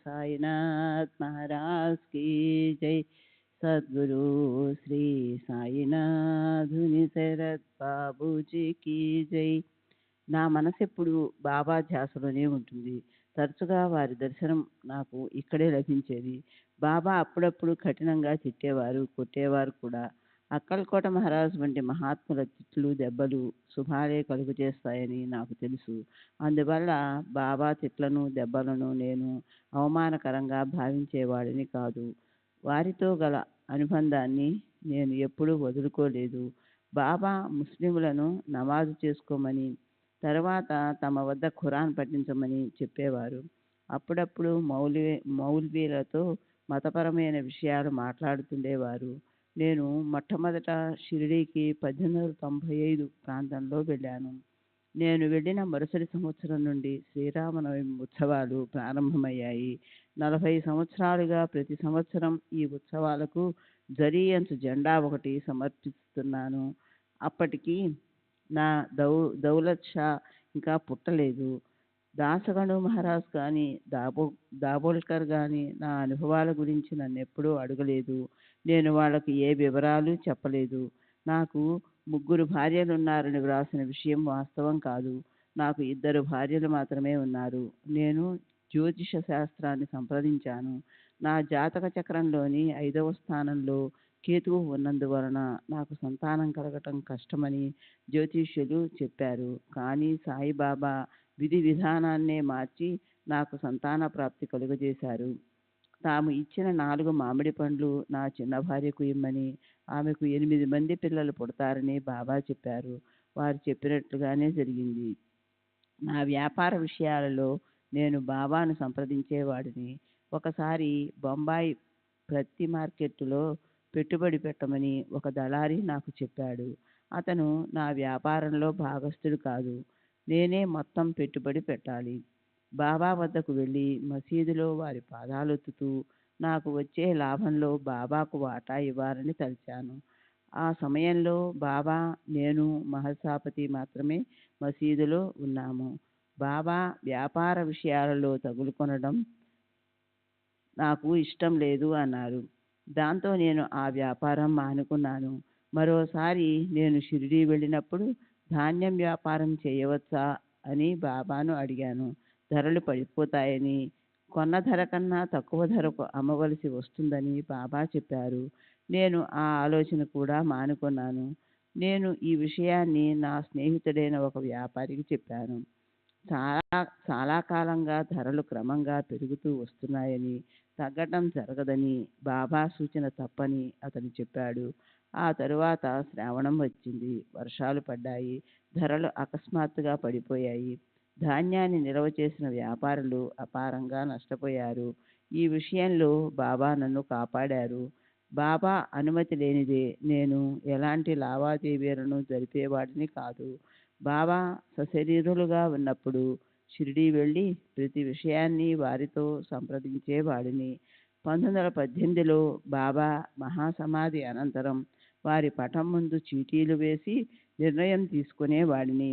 సాయినాథ్ మహారాజ్ కీ జై. సద్గురు శ్రీ సాయినాథుని శరత్ బాబూజీకి జై. నా మనసు ఎప్పుడు బాబా ధ్యాసలోనే ఉంటుంది. తరచుగా వారి దర్శనం నాకు ఇక్కడే లభించేది. బాబా అప్పుడప్పుడు కఠినంగా తిట్టేవారు, కొట్టేవారు కూడా. అక్కల్కోట మహారాజు వంటి మహాత్ముల తిట్లు, దెబ్బలు శుభాలే కలుగు చేస్తాయని నాకు తెలుసు. అందువల్ల బాబా తిట్లను, దెబ్బలను నేను అవమానకరంగా భావించేవాడిని కాదు. వారితో గల అనుబంధాన్ని నేను ఎప్పుడూ వదులుకోలేదు. బాబా ముస్లింలను నమాజు చేసుకోమని, తర్వాత తమ వద్ద ఖురాన్ పఠించమని చెప్పేవారు. అప్పుడప్పుడు మౌల్వీలతో మతపరమైన విషయాలు మాట్లాడుతుండేవారు. నేను మొట్టమొదట షిరిడీకి 1895 ప్రాంతంలో వెళ్ళాను. నేను వెళ్ళిన మరుసటి సంవత్సరం నుండి శ్రీరామనవమి ఉత్సవాలు ప్రారంభమయ్యాయి. 40 సంవత్సరాలుగా ప్రతి సంవత్సరం ఈ ఉత్సవాలకు జరీయంచు జెండా ఒకటి సమర్పిస్తున్నాను. అప్పటికి నా దౌలత్ షా ఇంకా పుట్టలేదు. దాసగణు మహారాజ్ కానీ దాబోల్కర్ కానీ నా అనుభవాల గురించి నన్ను ఎప్పుడూ అడగలేదు. నేను వాళ్ళకి ఏ వివరాలు చెప్పలేదు. నాకు 3 భార్యలున్నారని వ్రాసిన విషయం వాస్తవం కాదు. నాకు 2 భార్యలు మాత్రమే ఉన్నారు. నేను జ్యోతిష శాస్త్రాన్ని సంప్రదించాను. నా జాతక చక్రంలోని 5వ స్థానంలో కేతువు ఉన్నందువలన నాకు సంతానం కలగటం కష్టమని జ్యోతిష్యులు చెప్పారు. కానీ సాయిబాబా విధి విధానాన్నే మార్చి నాకు సంతాన ప్రాప్తి కలుగజేశారు. తాము ఇచ్చిన 4 మామిడి పండ్లు నా చిన్న భార్యకు ఇమ్మని, ఆమెకు 8 మంది పిల్లలు పుడతారని బాబా చెప్పారు. వారు చెప్పినట్లుగానే జరిగింది. నా వ్యాపార విషయాలలో నేను బాబాను సంప్రదించేవాడిని. ఒకసారి బొంబాయి ప్రతి మార్కెట్లో పెట్టుబడి పెట్టమని ఒక దళారి నాకు చెప్పాడు. అతను నా వ్యాపారంలో భాగస్థుడు కాదు. నేనే మొత్తం పెట్టుబడి పెట్టాలి. బాబా వద్దకు వెళ్ళి మసీదులో వారి పాదాలొత్తుతూ నాకు వచ్చే లాభంలో బాబాకు వాటా ఇవ్వాలని తలిచాను. ఆ సమయంలో బాబా, నేను, మహల్సాపతి మాత్రమే మసీదులో ఉన్నాము. బాబా వ్యాపార విషయాలలో తగులుకొనడం నాకు ఇష్టం లేదు అన్నారు. దాంతో నేను ఆ వ్యాపారం మానుకున్నాను. మరోసారి నేను షిరిడీ వెళ్ళినప్పుడు ధాన్యం వ్యాపారం చేయవచ్చా అని బాబాను అడిగాను. ధరలు పడిపోతాయని, కొన్న ధర కన్నా తక్కువ ధరకు అమ్మవలసి వస్తుందని బాబా చెప్పారు. నేను ఆ ఆలోచన కూడా మానుకున్నాను. నేను ఈ విషయాన్ని నా స్నేహితుడైన ఒక వ్యాపారికి చెప్పాను. చాలా కాలంగా ధరలు క్రమంగా పెరుగుతూ వస్తున్నాయని, తగ్గటం జరగదని, బాబా సూచన తప్పని అతను చెప్పాడు. ఆ తరువాత శ్రావణం వచ్చింది. వర్షాలు పడ్డాయి. ధరలు అకస్మాత్తుగా పడిపోయాయి. ధాన్యాన్ని నిల్వ చేసిన వ్యాపారులు అపారంగా నష్టపోయారు. ఈ విషయంలో బాబా నన్ను కాపాడారు. బాబా అనుమతి లేనిదే నేను ఎలాంటి లావాదేవీలను జరిపేవాడిని కాదు. బాబా సశరీరులుగా ఉన్నప్పుడు షిరిడీ వెళ్ళి ప్రతి విషయాన్ని వారితో సంప్రదించేవాడిని. 1918లో బాబా మహాసమాధి అనంతరం వారి పటం ముందు చీటీలు వేసి నిర్ణయం తీసుకునేవాడిని.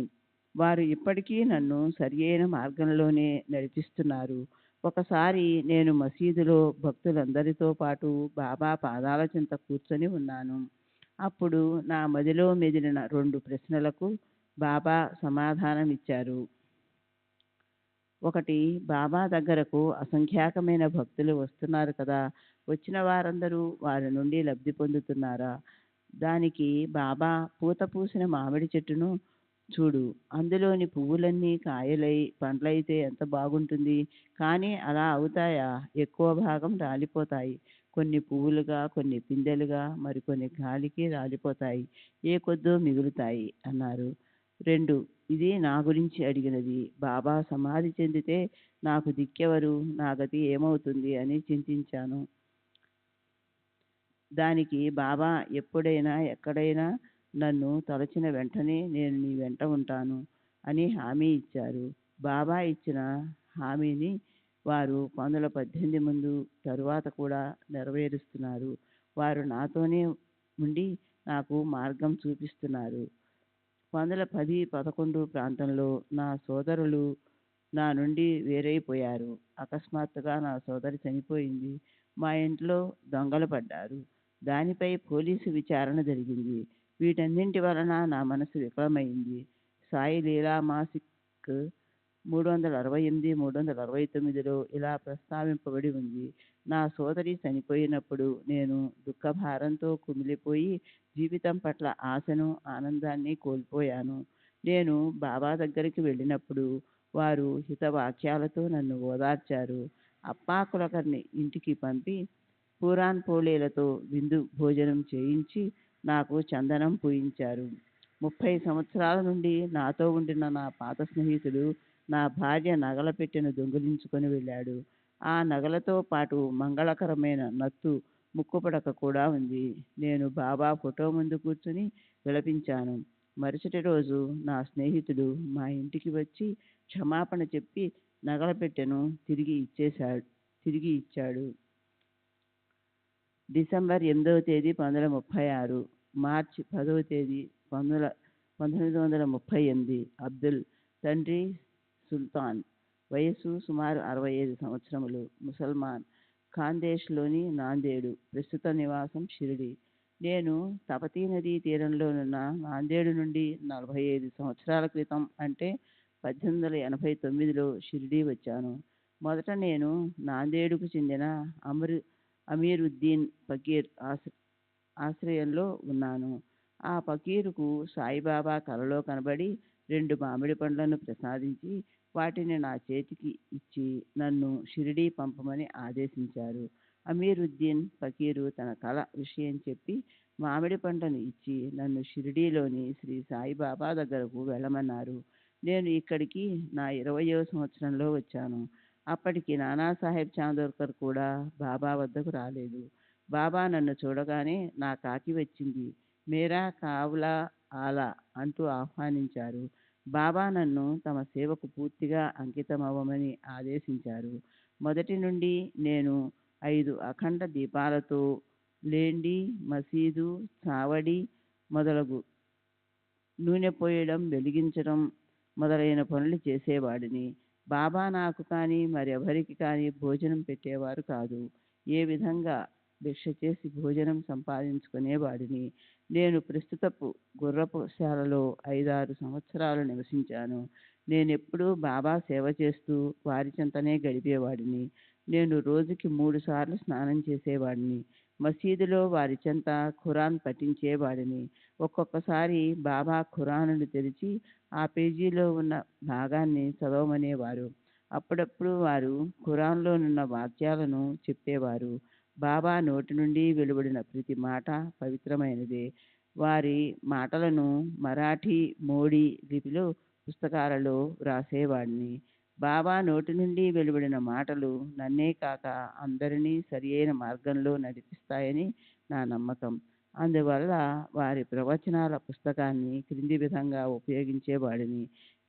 వారు ఇప్పటికీ నన్ను సరియైన మార్గంలోనే నడిపిస్తున్నారు. ఒకసారి నేను మసీదులో భక్తులందరితో పాటు బాబా పాదాల చెంత కూర్చొని ఉన్నాను. అప్పుడు నా మదిలో మెదిలిన 2 ప్రశ్నలకు బాబా సమాధానం ఇచ్చారు. ఒకటి, బాబా దగ్గరకు అసంఖ్యాకమైన భక్తులు వస్తున్నారు కదా, వచ్చిన వారందరూ వారి నుండి లబ్ధి పొందుతున్నారా? దానికి బాబా, పూత పూసిన మామిడి చెట్టును చూడు, అందులోని పువ్వులన్నీ కాయలై పండ్లయితే ఎంత బాగుంటుంది. కానీ అలా అవుతాయా? ఎక్కువ భాగం రాలిపోతాయి. కొన్ని పువ్వులుగా, కొన్ని పిందెలుగా, మరికొన్ని గాలికి రాలిపోతాయి. ఏ కొద్దో మిగులుతాయి అన్నారు. 2, ఇది నా గురించి అడిగినది. బాబా సమాధి చెందితే నాకు దిక్కెవరు, నా గతి ఏమవుతుంది అని చింతించాను. దానికి బాబా, ఎప్పుడైనా ఎక్కడైనా నన్ను తలచిన వెంటనే నేను నీ వెంట ఉంటాను అని హామీ ఇచ్చారు. బాబా ఇచ్చిన హామీని వారు 1918 ముందు తరువాత కూడా నెరవేరుస్తున్నారు. వారు నాతోనే ఉండి నాకు మార్గం చూపిస్తున్నారు. 1910-11 ప్రాంతంలో నా సోదరులు నా నుండి వేరైపోయారు. అకస్మాత్తుగా నా సోదరి చనిపోయింది. మా ఇంట్లో దొంగలు పడ్డారు. దానిపై పోలీసు విచారణ జరిగింది. వీటన్నింటి వలన నా మనసు విఫలమైంది. సాయి లీలా మాసిక్ 368-369లో ఇలా ప్రస్తావింపబడి ఉంది. నా సోదరి చనిపోయినప్పుడు నేను దుఃఖభారంతో కుమిలిపోయి జీవితం పట్ల ఆశను, ఆనందాన్ని కోల్పోయాను. నేను బాబా దగ్గరికి వెళ్ళినప్పుడు వారు హితవాక్యాలతో నన్ను ఓదార్చారు. అప్పా కులకర్ణి ఇంటికి పంపి పూరాన్ పోలేలతో విందు భోజనం చేయించి నాకు చందనం పూయించారు. 30 సంవత్సరాల నుండి నాతో ఉండిన నా పాత స్నేహితుడు నా భార్య నగల పెట్టెను దొంగిలించుకొని వెళ్ళాడు. ఆ నగలతో పాటు మంగళకరమైన నత్తు ముక్కుపడక కూడా ఉంది. నేను బాబా ఫోటో ముందు కూర్చుని విలపించాను. మరుసటి రోజు నా స్నేహితుడు మా ఇంటికి వచ్చి క్షమాపణ చెప్పి నగల పెట్టెను తిరిగి ఇచ్చాడు. డిసెంబర్ 8వ తేదీ 1936, మార్చి 10వ తేదీ 1938. అబ్దుల్, తండ్రి సుల్తాన్, వయసు సుమారు 65 సంవత్సరములు. ముసల్మాన్. ఖాందేశ్లోని నాందేడు. ప్రస్తుత నివాసం షిరిడి. నేను తపతీ నదీ తీరంలోనున్న నాందేడు నుండి 45 సంవత్సరాల క్రితం అంటే 1889లో షిరిడి వచ్చాను. మొదట నేను నాందేడుకు చెందిన అమీరుద్దీన్ ఫకీర్ ఆశ్రయంలో ఉన్నాను. ఆ ఫకీరుకు సాయిబాబా కలలో కనబడి 2 మామిడి పండ్లను ప్రసాదించి వాటిని నా చేతికి ఇచ్చి నన్ను షిరిడీ పంపమని ఆదేశించారు. అమీరుద్దీన్ ఫకీరు తన కల విషయం చెప్పి మామిడి పండ్లను ఇచ్చి నన్ను షిరిడీలోని శ్రీ సాయిబాబా దగ్గరకు వెళ్ళమన్నారు. నేను ఇక్కడికి నా 20వ సంవత్సరంలో వచ్చాను. అప్పటికి నానాసాహెబ్ చాందోర్కర్ కూడా బాబా వద్దకు రాలేదు. బాబా నన్ను చూడగానే నా కాకి వచ్చింది. మేరా కావ్లా ఆలా అంటూ ఆహ్వానించారు. బాబా నన్ను తమ సేవకు పూర్తిగా అంకితమవ్వమని ఆదేశించారు. మొదటి నుండి నేను 5 అఖండ దీపాలతో లేండి, మసీదు, చావడి మొదలగు నూనె పోయడం, వెలిగించడం మొదలైన పనులు చేసేవాడిని. బాబా నాకు కానీ మరెవరికి కానీ భోజనం పెట్టేవారు కాదు. ఏ విధంగా భిక్ష చేసి భోజనం సంపాదించుకునేవాడిని. నేను ప్రస్తుతపు గుర్రపు శాలలో 5-6 సంవత్సరాలు నివసించాను. నేనెప్పుడూ బాబా సేవ చేస్తూ వారి చెంతనే గడిపేవాడిని. నేను రోజుకి 3 సార్లు స్నానం చేసేవాడిని. మసీదులో వారి చెంత ఖురాన్ పఠించేవాడిని. ఒక్కొక్కసారి బాబా ఖురానును తెరిచి ఆ పేజీలో ఉన్న భాగాన్ని చదవమనేవారు. అప్పుడప్పుడు వారు ఖురాన్లోనున్న వాక్యాలను చెప్పేవారు. బాబా నోటి నుండి వెలువడిన ప్రతి మాట పవిత్రమైనదే. వారి మాటలను మరాఠీ, మోడీ లిపిలో పుస్తకాలలో వ్రాసేవాడిని. బాబా నోటి నుండి వెలువడిన మాటలు నన్నే కాక అందరినీ సరియైన మార్గంలో నడిపిస్తాయని నా నమ్మకం. అందువల్ల వారి ప్రవచనాల పుస్తకాన్ని క్రింది విధంగా ఉపయోగించేవాడిని.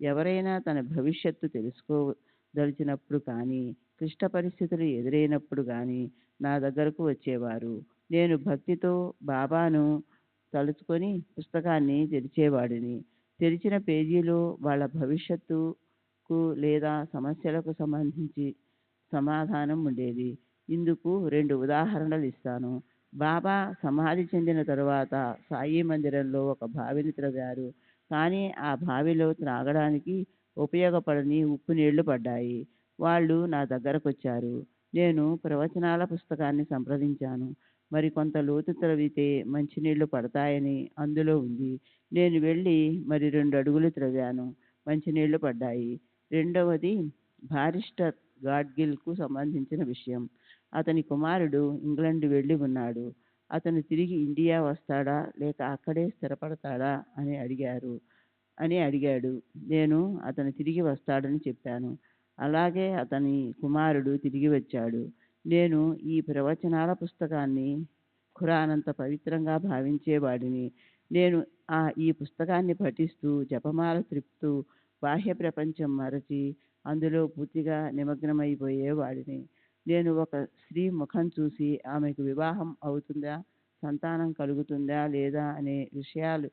ఎవరైనా తన భవిష్యత్తు తెలుసుకోదలిచినప్పుడు కానీ, క్లిష్ట పరిస్థితులు ఎదురైనప్పుడు కానీ నా దగ్గరకు వచ్చేవారు. నేను భక్తితో బాబాను తలుచుకొని పుస్తకాన్ని తెరిచేవాడిని. తెరిచిన పేజీలో వాళ్ళ భవిష్యత్తుకు లేదా సమస్యలకు సంబంధించి సమాధానం ఉండేది. ఇందుకు 2 ఉదాహరణలు ఇస్తాను. బాబా సమాధి చెందిన తరువాత సాయి మందిరంలో ఒక బావిని త్రవ్వారు. కానీ ఆ బావిలో త్రాగడానికి ఉపయోగపడని ఉప్పు నీళ్లు పడ్డాయి. వాళ్ళు నా దగ్గరకు వచ్చారు. నేను ప్రవచనాల పుస్తకాన్ని సంప్రదించాను. మరి కొంత లోతు త్రవ్వితే మంచినీళ్లు పడతాయని అందులో ఉంది. నేను వెళ్ళి మరి 2 అడుగులు త్రవ్వాను. మంచినీళ్లు పడ్డాయి. రెండవది బారిస్టర్ గాడ్గిల్కు సంబంధించిన విషయం. అతని కుమారుడు ఇంగ్లండ్ వెళ్ళి ఉన్నాడు. అతను తిరిగి ఇండియా వస్తాడా లేక అక్కడే స్థిరపడతాడా అని అడిగాడు. నేను అతను తిరిగి వస్తాడని చెప్పాను. అలాగే అతని కుమారుడు తిరిగి వచ్చాడు. నేను ఈ ప్రవచనాల పుస్తకాన్ని ఖురానంత పవిత్రంగా భావించేవాడిని. నేను ఈ పుస్తకాన్ని పఠిస్తూ జపమాల త్రిప్పుతూ బాహ్య ప్రపంచం మరచి అందులో పూర్తిగా నిమగ్నమైపోయేవాడిని. నేను ఒక స్త్రీ ముఖం చూసి ఆమెకు వివాహం అవుతుందా, సంతానం కలుగుతుందా లేదా అనే విషయాలు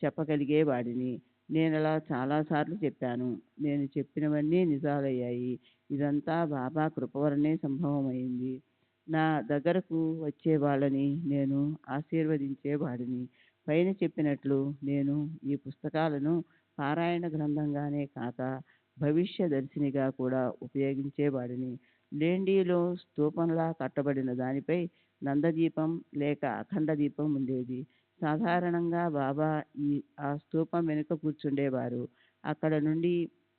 చెప్పగలిగేవాడిని. నేనలా చాలాసార్లు చెప్పాను. నేను చెప్పినవన్నీ నిజాలయ్యాయి. ఇదంతా బాబా కృప వలనే సంభవమైంది. నా దగ్గరకు వచ్చే వాళ్ళని నేను ఆశీర్వదించేవాడిని. పైన చెప్పినట్లు నేను ఈ పుస్తకాలను పారాయణ గ్రంథంగానే కాక భవిష్య దర్శినిగా కూడా ఉపయోగించేవాడిని. లేండీలో స్తూపంలా కట్టబడిన దానిపై నందదీపం లేక అఖండ దీపం ఉండేది. సాధారణంగా బాబా ఆ స్తూపం వెనుక కూర్చుండేవారు. అక్కడ నుండి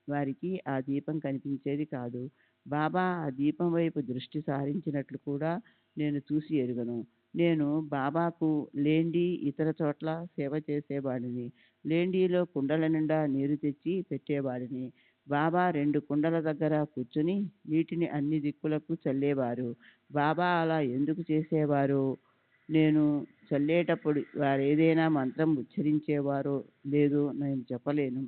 వారికి ఆ దీపం కనిపించేది కాదు. బాబా ఆ దీపం వైపు దృష్టి సారించినట్లు కూడా నేను చూసి ఎరుగను. నేను బాబాకు లేండి ఇతర చోట్ల సేవ చేసేవాడిని. లేండీలో కుండల నిండా నీరు తెచ్చి పెట్టేవాడిని. బాబా 2 కుండల దగ్గర కూర్చుని నీటిని అన్ని దిక్కులకు చల్లేవారు. బాబా అలా ఎందుకు చేసేవారో, నేను చల్లేటప్పుడు వారేదైనా మంత్రం ఉచ్చరించేవారో లేదో నేను చెప్పలేను.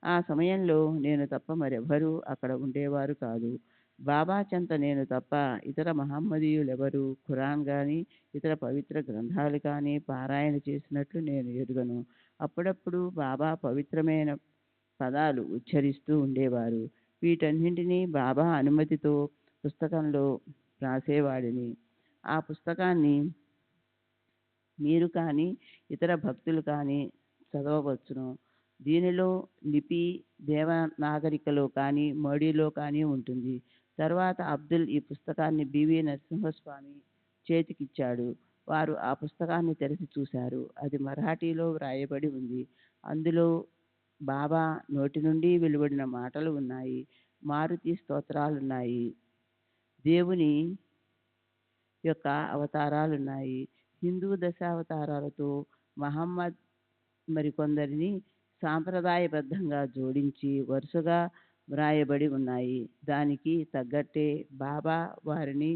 ఆ సమయంలో నేను తప్ప మరెవరూ అక్కడ ఉండేవారు కాదు. బాబా చెంత నేను తప్ప ఇతర మహమ్మదీయులెవరూ ఖురాన్ కానీ ఇతర పవిత్ర గ్రంథాలు కానీ పారాయణ చేసినట్లు నేను ఎరుగను. అప్పుడప్పుడు బాబా పవిత్రమైన పదాలు ఉచ్చరిస్తూ ఉండేవారు. వీటన్నింటినీ బాబా అనుమతితో పుస్తకంలో రాసేవాడిని. ఆ పుస్తకాన్ని మీరు కానీ ఇతర భక్తులు కానీ చదవవచ్చును. దీనిలో లిపి దేవనాగరికలో కానీ మోడీలో కానీ ఉంటుంది. తర్వాత అబ్దుల్ ఈ పుస్తకాన్ని బివి నరసింహస్వామి చేతికిచ్చాడు. వారు ఆ పుస్తకాన్ని తెరిచి చూశారు. అది మరాఠీలో వ్రాయబడి ఉంది. అందులో బాబా నోటి నుండి వెలువడిన మాటలు ఉన్నాయి. మారుతి స్తోత్రాలున్నాయి. దేవుని యొక్క అవతారాలున్నాయి. హిందూ దశావతారాలతో మహమ్మద్ మరికొందరిని సాంప్రదాయబద్ధంగా జోడించి వరుసగా వ్రాయబడి ఉన్నాయి. దానికి తగ్గట్టే బాబా వారిని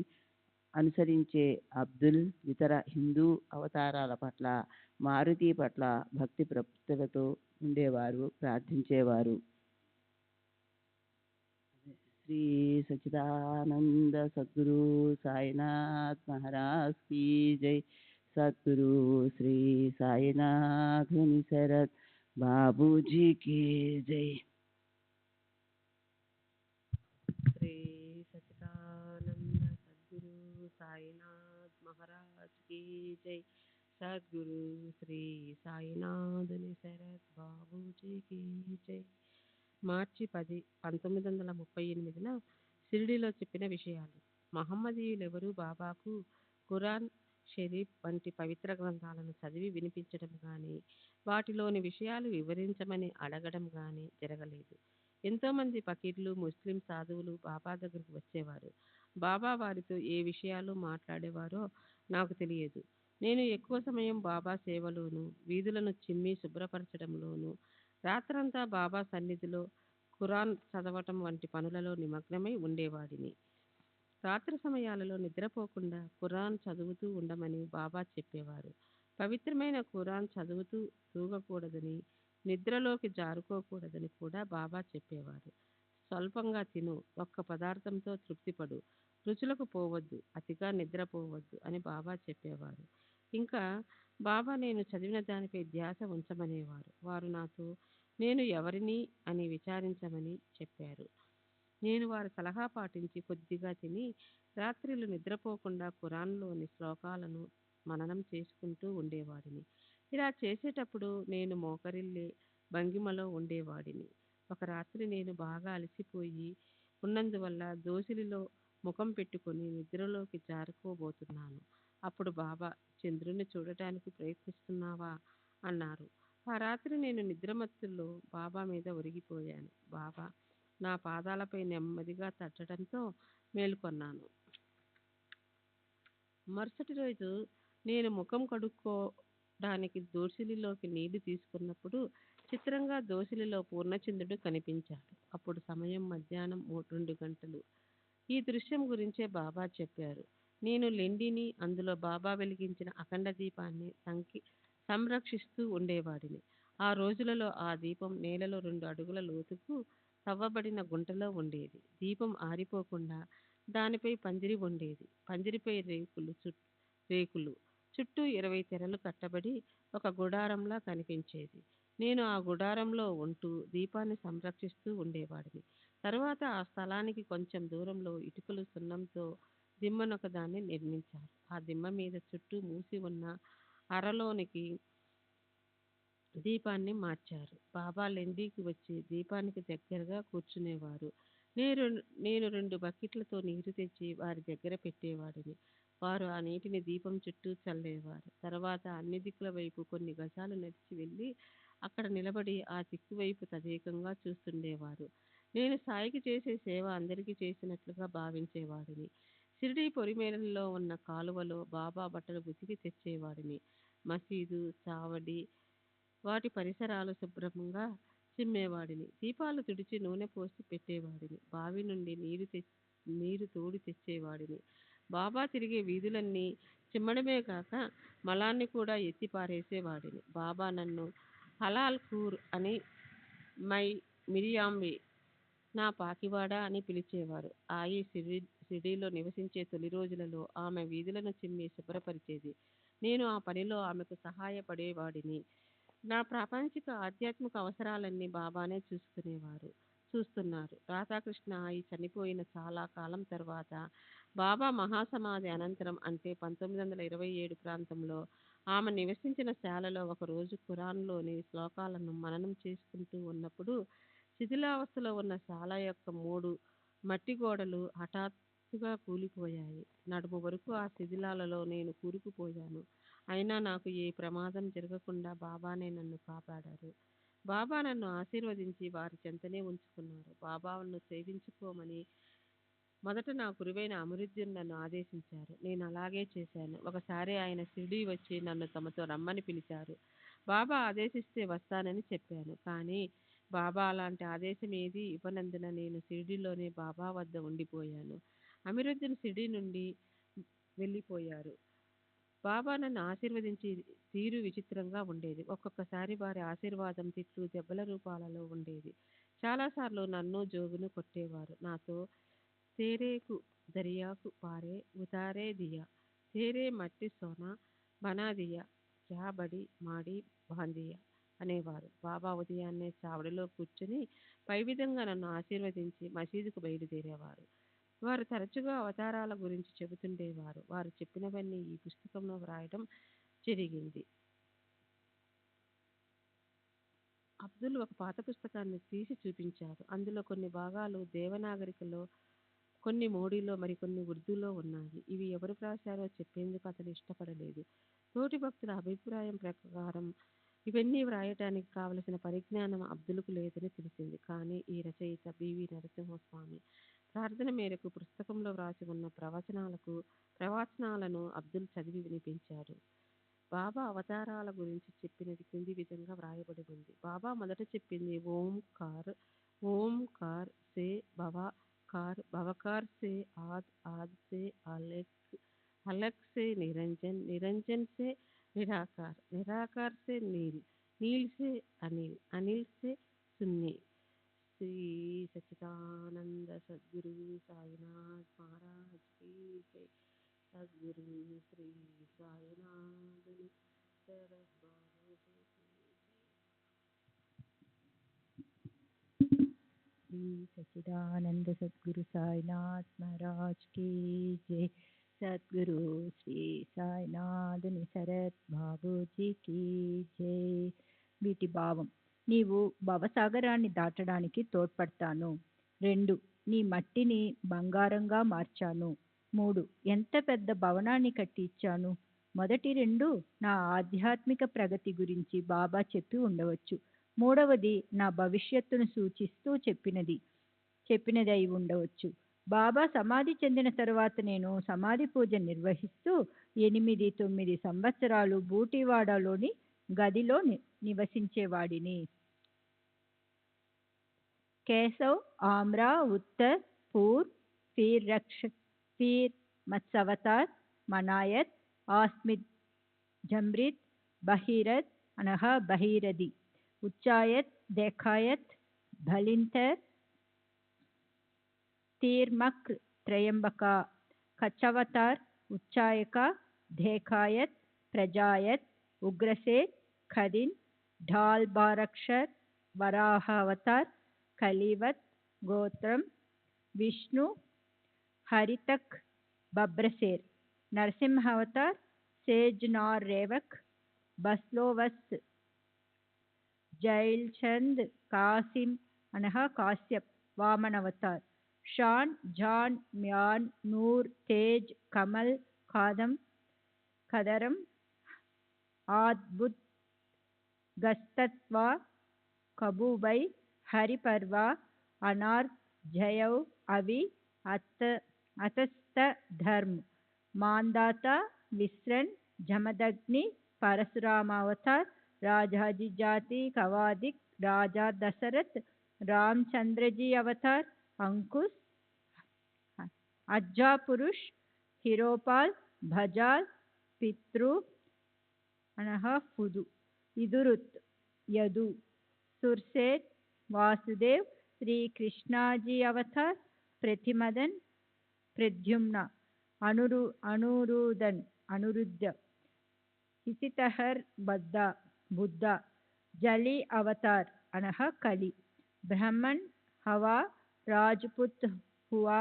అనుసరించే అబ్దుల్ ఇతర హిందూ అవతారాల పట్ల, మారుతి పట్ల భక్తి ప్రపత్తులతో ఉండేవారు, ప్రార్థించేవారు. శ్రీ సచ్చిదానంద సద్గురు సాయినాథ్ మహారాజ్ की जय. सद्गुरु श्री साईनाथ मुनि शरद बाबू जी की जय. श्री सच्चिदानंद सद्गुरु साईनाथ महाराज की जय. सद्गुरु श्री साईनाथ मुनि शरद बाबू जी की जय. మార్చి 10, 1938న షిరిడీలో చెప్పిన విషయాలు. మహమ్మదీయులెవరూ బాబాకు ఖురాన్ షరీఫ్ వంటి పవిత్ర గ్రంథాలను చదివి వినిపించడం కానీ, వాటిలోని విషయాలు వివరించమని అడగడం కానీ జరగలేదు. ఎంతోమంది ఫకీర్లు, ముస్లిం సాధువులు బాబా దగ్గరకు వచ్చేవారు. బాబా వారితో ఏ విషయాలు మాట్లాడేవారో నాకు తెలియదు. నేను ఎక్కువ సమయం బాబా సేవలోనూ, వీధులను చిమ్మి శుభ్రపరచడంలోనూ, రాత్రంతా బాబా సన్నిధిలో ఖురాన్ చదవటం వంటి పనులలో నిమగ్నమై ఉండేవాడిని. రాత్రి సమయాలలో నిద్రపోకుండా ఖురాన్ చదువుతూ ఉండమని బాబా చెప్పేవారు. పవిత్రమైన ఖురాన్ చదువుతూ తూగకూడదని, నిద్రలోకి జారుకోకూడదని కూడా బాబా చెప్పేవారు. స్వల్పంగా తిను, ఒక్క పదార్థంతో తృప్తిపడు, రుచులకు పోవద్దు, అతిగా నిద్రపోవద్దు అని బాబా చెప్పేవారు. ఇంకా బాబా నేను చదివిన దానిపై ధ్యాస ఉంచమనేవారు. వారు నాతో నేను ఎవరిని అని విచారించమని చెప్పారు. నేను వారి సలహా పాటించి కొద్దిగా తిని రాత్రిళ్ళు నిద్రపోకుండా ఖురాన్లోని శ్లోకాలను మననం చేసుకుంటూ ఉండేవాడిని. ఇలా చేసేటప్పుడు నేను మోకరిల్లే భంగిమలో ఉండేవాడిని. ఒక రాత్రి నేను బాగా అలసిపోయి ఉన్నందువల్ల దోసిలిలో ముఖం పెట్టుకొని నిద్రలోకి జారుకోబోతున్నాను. అప్పుడు బాబా, చంద్రుణ్ణి చూడటానికి ప్రయత్నిస్తున్నావా అన్నారు. ఆ రాత్రి నేను నిద్రమత్తుల్లో బాబా మీద ఒరిగిపోయాను. బాబా నా పాదాలపై నెమ్మదిగా తట్టడంతో మేలుకొన్నాను. మరుసటి రోజు నేను ముఖం కడుక్కోవడానికి దోసిలిలోకి నీళ్లు తీసుకున్నప్పుడు చిత్రంగా దోసిలిలో పూర్ణచంద్రుడు కనిపించాడు. అప్పుడు సమయం మధ్యాహ్నం 2 గంటలు. ఈ దృశ్యం గురించే బాబా చెప్పారు. నేను లెండిని, అందులో బాబా వెలిగించిన అఖండ దీపాన్ని సంరక్షిస్తూ ఉండేవాడిని. ఆ రోజులలో ఆ దీపం నేలలో 2 అడుగుల లోతుకు తవ్వబడిన గుంటలో ఉండేది. దీపం ఆరిపోకుండా దానిపై పందిరి ఉండేది. పందిరిపై రేకులు చుట్టూ 20 తెరలు కట్టబడి ఒక గుడారంలా కనిపించేది. నేను ఆ గుడారంలో ఉంటూ దీపాన్ని సంరక్షిస్తూ ఉండేవాడిని. తరువాత ఆ స్థలానికి కొంచెం దూరంలో ఇటుకలు సున్నంతో దిమ్మనొకదాన్ని నిర్మించారు. ఆ దిమ్మ మీద చుట్టూ మూసి ఉన్న అరలోనికి దీపాన్ని మార్చారు. బాబా లెండికి వచ్చి దీపానికి దగ్గరగా కూర్చునేవారు. నేను 2 బకెట్లతో నీరు తెచ్చి వారి దగ్గర పెట్టేవాడిని. వారు ఆ నీటిని దీపం చుట్టూ చల్లేవారు. తర్వాత అన్ని దిక్కుల వైపు కొన్ని గజాలు నడిచి వెళ్ళి అక్కడ నిలబడి ఆ దిక్కు వైపు తదేకంగా చూస్తుండేవారు. నేను సాయికి చేసే సేవ అందరికీ చేసినట్లుగా భావించేవాడిని. షిరిడీ పొరిమేరల్లో ఉన్న కాలువలో బాబా బట్టలు ఉతికి తెచ్చేవాడిని. మసీదు, చావడి, వాటి పరిసరాలు శుభ్రంగా చిమ్మేవాడిని. దీపాలు తుడిచి నూనె పోసి పెట్టేవాడిని. బావి నుండి నీరు తోడి తెచ్చేవాడిని. బాబా తిరిగే వీధులన్నీ చిమ్మడమే కాక మలాన్ని కూడా ఎత్తి పారేసేవాడిని. బాబా నన్ను హలాల్ ఖూర్ అని, మిరియాంవే, నా పాకివాడ అని పిలిచేవారు. ఆయి షిరిడీలో నివసించే తొలి రోజులలో ఆమె వీధులను చిమ్మి శుభ్రపరిచేది. నేను ఆ పనిలో ఆమెకు సహాయపడేవాడిని. నా ప్రాపంచిక ఆధ్యాత్మిక అవసరాలన్నీ బాబానే చూస్తున్నారు. రాధాకృష్ణ ఈ చనిపోయిన చాలా కాలం తర్వాత బాబా మహాసమాధి అనంతరం అంటే 1927 ప్రాంతంలో ఆమె నివసించిన శాలలో ఒకరోజు ఖురాన్లోని శ్లోకాలను మననం చేసుకుంటూ ఉన్నప్పుడు శిథిలావస్థలో ఉన్న శాల యొక్క 3 మట్టి గోడలు హఠాత్తుగా కూలిపోయాయి. నడుము వరకు ఆ శిథిలాలలో నేను కూరుకుపోయాను. అయినా నాకు ఏ ప్రమాదం జరగకుండా బాబానే నన్ను కాపాడారు. బాబా నన్ను ఆశీర్వదించి వారి చెంతనే ఉంచుకున్నారు. బాబాను సేవించుకోమని మొదట నా గురువైన అమరుద్దీన్ నన్ను ఆదేశించారు. నేను అలాగే చేశాను. ఒకసారి ఆయన షిరిడీ వచ్చి నన్ను తమతో రమ్మని పిలిచారు. బాబా ఆదేశిస్తే వస్తానని చెప్పాను. కానీ బాబా అలాంటి ఆదేశం ఏదీ ఇవ్వనందున నేను షిరిడీలోనే బాబా వద్ద ఉండిపోయాను. అమరుద్దీన్ షిరిడీ నుండి వెళ్ళిపోయారు. బాబా నన్ను ఆశీర్వదించి తీరు విచిత్రంగా ఉండేది. ఒక్కొక్కసారి వారి ఆశీర్వాదం తిట్లు, దెబ్బల రూపాలలో ఉండేది. చాలాసార్లు నన్ను జోగును కొట్టేవారు. నాతో తేరేకు దరియాకు పారే ఉతారే దియా తేరే మట్టి సోనా బనా దియా క్యా బడి మాడి బాందియా అనేవారు. బాబా ఉదయాన్నే చావడిలో కూర్చుని పై విధంగా నన్ను ఆశీర్వదించి మసీదుకు బయలుదేరేవారు. వారు తరచుగా అవతారాల గురించి చెబుతుండేవారు. వారు చెప్పినవన్నీ ఈ పుస్తకంలో వ్రాయడం జరిగింది. అబ్దుల్ ఒక పాత పుస్తకాన్ని తీసి చూపించాడు. అందులో కొన్ని భాగాలు దేవనాగరికలో, కొన్ని మోడీలో, మరికొన్ని ఉర్దూలో ఉన్నాయి. ఇవి ఎవరు రాశారో చెప్పేందుకు అతను ఇష్టపడలేదు. తోటి భక్తుల అభిప్రాయం ప్రకారం ఇవన్నీ వ్రాయటానికి కావలసిన పరిజ్ఞానం అబ్దుల్కు లేదని తెలిసింది. కానీ ఈ రచయిత బివి నరసింహస్వామి ప్రార్థన మేరకు పుస్తకంలో వ్రాసి ఉన్న ప్రవచనాలను అబ్దుల్ చదివి వినిపించాడు. బాబా అవతారాల గురించి చెప్పినది కింది విధంగా వ్రాయబడి ఉంది. బాబా మొదట చెప్పింది ఓంకార్ సే భవకార్, భవకార్ సే ఆద్, ఆద్ సే అలక్, अलग से निरंजन, निरंजन से निराकार, निराकार से नील, नील से अनिल, अनिल से शून्य। श्री सच्चिदानंद सद्गुरु साईनाथ महाराज की जय। सद्गुरु श्री साईनाथ शरद बाबू जी की श्री सच्चिदानंद सद्गुरु साईनाथ महाराज की जय। सद्गुरु श्री సాయినాథ్ శరత్ బాబూజీకి జై. వీటి భావం: నీవు భవసాగరాన్ని దాటడానికి తోడ్పడతాను. 2. నీ మట్టిని బంగారంగా మార్చాను. 3. ఎంత పెద్ద భవనాన్ని కట్టి ఇచ్చాను. మొదటి 2 నా ఆధ్యాత్మిక ప్రగతి గురించి బాబా చెప్పి ఉండవచ్చు. 3వది నా భవిష్యత్తును సూచిస్తూ చెప్పినది అయి ఉండవచ్చు. బాబా సమాధి చెందిన తరువాత నేను సమాధి పూజ నిర్వహిస్తూ 8-9 సంవత్సరాలు బూటివాడలోని గదిలో నివసించేవాడిని. కేశవ్, ఆమ్రా, ఉత్తర్, పూర్, ఫీర్ మత్సవతార్, మనాయత్, ఆస్మిద్, జమ్రిద్, బహీరథ్ అనగా బహీరథి, ఉచ్చాయత్, దేఖాయత్, భలింతర్, తీర్మక్ర్, త్రయంబక, కచ్చవతార్, ఉచ్చాయక, దేఖాయత్, ప్రజాయత్, ఉగ్రసేన్, ఖదిన్, ఢాల్ బారక్షర్, వరాహావతార్, కలివత్, గోత్రం, విష్ణు, హరితక్, బబ్రసేర్, నరసింహావతార్, సేజ్నార్ రేవక్, బస్లోవస్, జైల్చంద్, కాసిం అనగా కాశ్యప్, వామనవతార్, షాన్, జాన్, మ్యాన్, నూర్, తేజ్, కమల్, కదరం, ఆద్భుత్, గస్తత్వా, కబూబై, హరిపర్వా, అనార్క్, జయవ్, అవి, అతస్థ ధర్మ్, మాందాత, విశ్రన్, జమదగ్ని, పరశురామావతార్, రాజాజీ జాతి, కవాదిక్, రాజా దశరథ్, రామచంద్రజీ అవతార్, అంకుశ్, అజ్జా పురుష్, హిరోపాల్, భజాల్, పితృ అనగా ఫుదు, ఇదురుత్, యదు, సుర్సేట్, వాసుదేవ్, శ్రీకృష్ణాజీ అవతార్, ప్రతిమదన్, ప్రద్యుమ్న, అనురుదన్, అనురుద్ధ, హిసితహర్, బుద్ధ, జలి అవతార్ అనగా కలి, బ్రహ్మన్, हवा, राजपूत हुआ,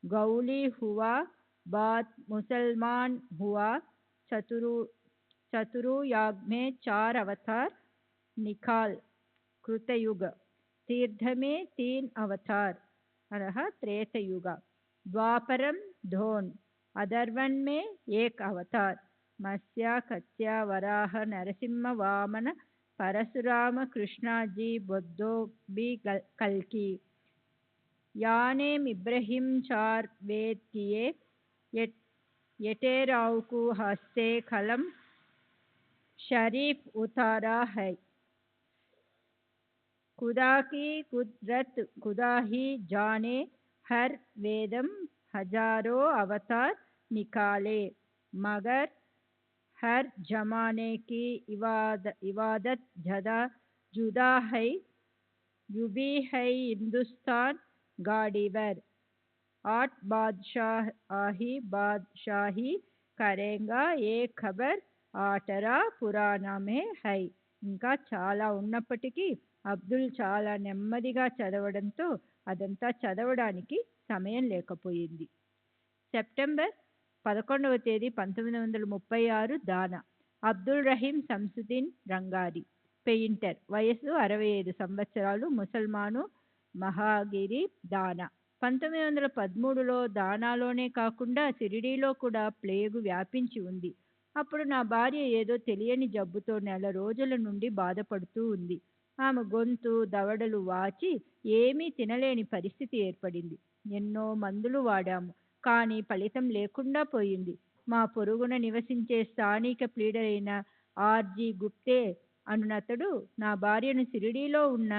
गौली हुआ, बाद मुसलमान हुआ। चतुर्युग में 4 अवतार निकाल कृतयुग। तीर्थ में 3 अवतार अरह त्रेतयुग। द्वापरम धोन। अधर्वन में 1 अवतार। मत्स्य कत्या वराह नरसिंह वामन परशुराम कृष्णा जी बुद्धो भी कल्कि। याने इब्राहिम 4 वेद किए। यटेराव को हस्ते कलम शरीफ उतारा है। खुदा की कुदरत खुदा ही जाने। हर वेदम हजारों अवतार निकाले, मगर हर जमाने की इबादत जुदा है। यूबी है हिंदुस्तान गाड़ीवर। 8 बादशाही करेगा ये खबर 8रा పురాణ మే హై. ఇంకా చాలా ఉన్నప్పటికీ అబ్దుల్ చాలా నెమ్మదిగా చదవడంతో అదంతా చదవడానికి సమయం లేకపోయింది. సెప్టెంబర్ 11వ తేదీ 1936 దానా. అబ్దుల్ రహీం శంసుద్దీన్ రంగారి, పెయింటర్, వయసు 65 సంవత్సరాలు, ముసల్మాను, మహాగిరి, దానా. 1913లో దానాలోనే కాకుండా షిరిడీలో కూడా ప్లేగు వ్యాపించి ఉంది. అప్పుడు నా భార్య ఏదో తెలియని జబ్బుతో నెల రోజుల నుండి బాధపడుతూ ఉంది. ఆమె గొంతు, దవడలు వాచి ఏమీ తినలేని పరిస్థితి ఏర్పడింది. ఎన్నో మందులు వాడాము, కానీ ఫలితం లేకుండా పోయింది. మా పొరుగున నివసించే స్థానిక ప్లీడర్ అయిన ఆర్జీ గుప్తే అనునతడు నా భార్యను షిరిడీలో ఉన్న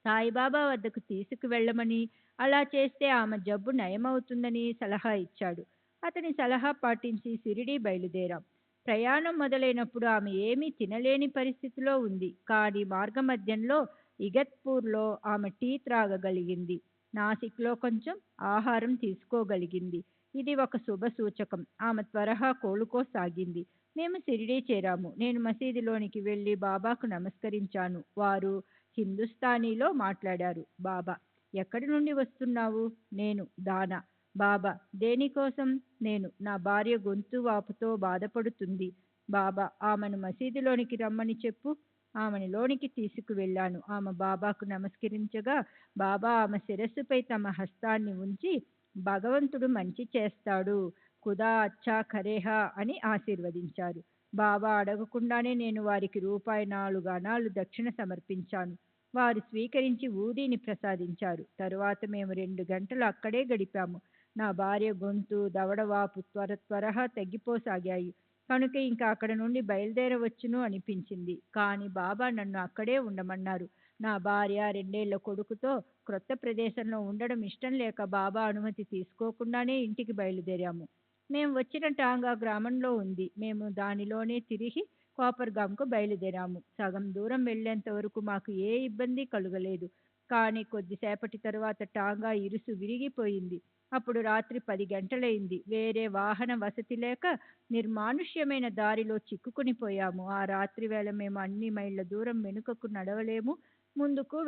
సాయిబాబా వద్దకు తీసుకువెళ్ళమని, అలా చేస్తే ఆమె జబ్బు నయమవుతుందని సలహా ఇచ్చాడు. అతని సలహా పాటించి షిరిడీ బయలుదేరాం. ప్రయాణం మొదలైనప్పుడు ఆమె ఏమీ తినలేని పరిస్థితిలో ఉంది. కానీ మార్గమధ్యంలో ఇగత్పూర్లో ఆమె టీ త్రాగగలిగింది. నాసిక్లో కొంచెం ఆహారం తీసుకోగలిగింది. ఇది ఒక శుభ సూచకం. ఆమె త్వరగా కోలుకోసాగింది. మేము షిరిడీ చేరాము. నేను మసీదులోనికి వెళ్ళి బాబాకు నమస్కరించాను. వారు హిందుస్థానీలో మాట్లాడారు. బాబా, ఎక్కడి నుండి వస్తున్నావు? నేను, దానా. బాబా, దేనికోసం? నేను, నా భార్య గొంతు వాపుతో బాధపడుతుంది. బాబా, ఆమెను మసీదులోనికి రమ్మని చెప్పు. ఆమెను లోనికి తీసుకువెళ్ళాను. ఆమె బాబాకు నమస్కరించగా బాబా ఆమె శిరస్సుపై తమ హస్తాన్ని ఉంచి, భగవంతుడు మంచి చేస్తాడు, ఖుదా అచ్చా కరేహా అని ఆశీర్వదించారు. బాబా అడగకుండానే నేను వారికి రూపాయి 4 అణాలు దక్షిణ సమర్పించాను. వారు స్వీకరించి ఊదీని ప్రసాదించారు. తరువాత మేము 2 గంటలు అక్కడే గడిపాము. నా భార్య గొంతు, దవడవాపు త్వరగా తగ్గిపోసాగాయి కనుక ఇంకా అక్కడ నుండి బయలుదేరవచ్చును అనిపించింది. కానీ బాబా నన్ను అక్కడే ఉండమన్నారు. నా భార్య 2 ఏళ్ల కొడుకుతో క్రొత్త ప్రదేశంలో ఉండడం ఇష్టం లేక బాబా అనుమతి తీసుకోకుండానే ఇంటికి బయలుదేరాము. మేము వచ్చిన టాంగా గ్రామంలో ఉంది. మేము దానిలోనే తిరిగి కోపర్గాంకు బయలుదేరాము. సగం దూరం వెళ్లేంత వరకు మాకు ఏ ఇబ్బంది కలుగలేదు. కానీ కొద్దిసేపటి తరువాత టాంగా ఇరుసు విరిగిపోయింది. అప్పుడు రాత్రి 10 గంటలైంది. వేరే వాహన వసతి లేక నిర్మానుష్యమైన దారిలో చిక్కుకుని పోయాము. ఆ రాత్రి వేళ మేము అన్ని మైళ్ళ దూరం వెనుకకు నడవలేము, ముందుకు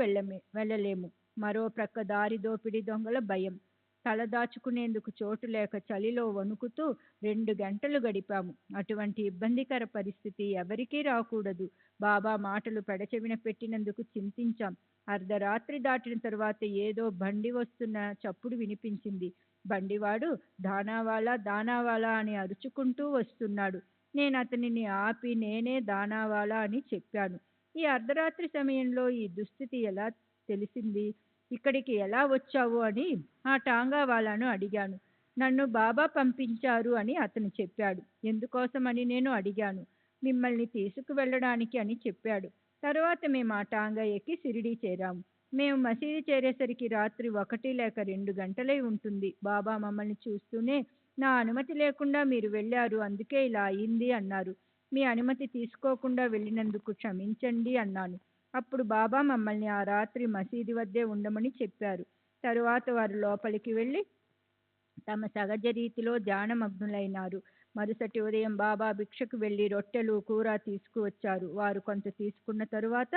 వెళ్ళలేము. మరో ప్రక్క దారి దోపిడీ దొంగల భయం. తలదాచుకునేందుకు చోటు లేక చలిలో వణుకుతూ 2 గంటలు గడిపాము. అటువంటి ఇబ్బందికర పరిస్థితి ఎవరికీ రాకూడదు. బాబా మాటలు పెడచెవిన పెట్టినందుకు చింతించాం. అర్ధరాత్రి దాటిన తరువాత ఏదో బండి వస్తున్న చప్పుడు వినిపించింది. బండివాడు దానావాలా దానావాలా అని అరుచుకుంటూ వస్తున్నాడు. నేను అతనిని ఆపి నేనే దానావాలా అని చెప్పాను. ఈ అర్ధరాత్రి సమయంలో ఈ దుస్థితి ఎలా తెలిసింది? ఇక్కడికి ఎలా వచ్చావు అని ఆ టాంగా వాలాను అడిగాను. నన్ను బాబా పంపించారు అని అతను చెప్పాడు. ఎందుకోసమని నేను అడిగాను. మిమ్మల్ని తీసుకువెళ్ళడానికి అని చెప్పాడు. తరువాత మేము ఆ టాంగా ఎక్కి షిరిడీ చేరాము. మేము మసీదు చేరేసరికి రాత్రి 1 లేక 2 గంటలై ఉంటుంది. బాబా మమ్మల్ని చూస్తూనే, నా అనుమతి లేకుండా మీరు వెళ్ళారు, అందుకే ఇలా అయింది అన్నారు. మీ అనుమతి తీసుకోకుండా వెళ్ళినందుకు క్షమించండి అన్నాను. అప్పుడు బాబా మమ్మల్ని ఆ రాత్రి మసీదు వద్దే ఉండమని చెప్పారు. తరువాత వారు లోపలికి వెళ్ళి తమ సహజ రీతిలో ధ్యానమగ్నులైనారు. మరుసటి ఉదయం బాబా భిక్షకు వెళ్ళి రొట్టెలు, కూర తీసుకువచ్చారు. వారు కొంత తీసుకున్న తరువాత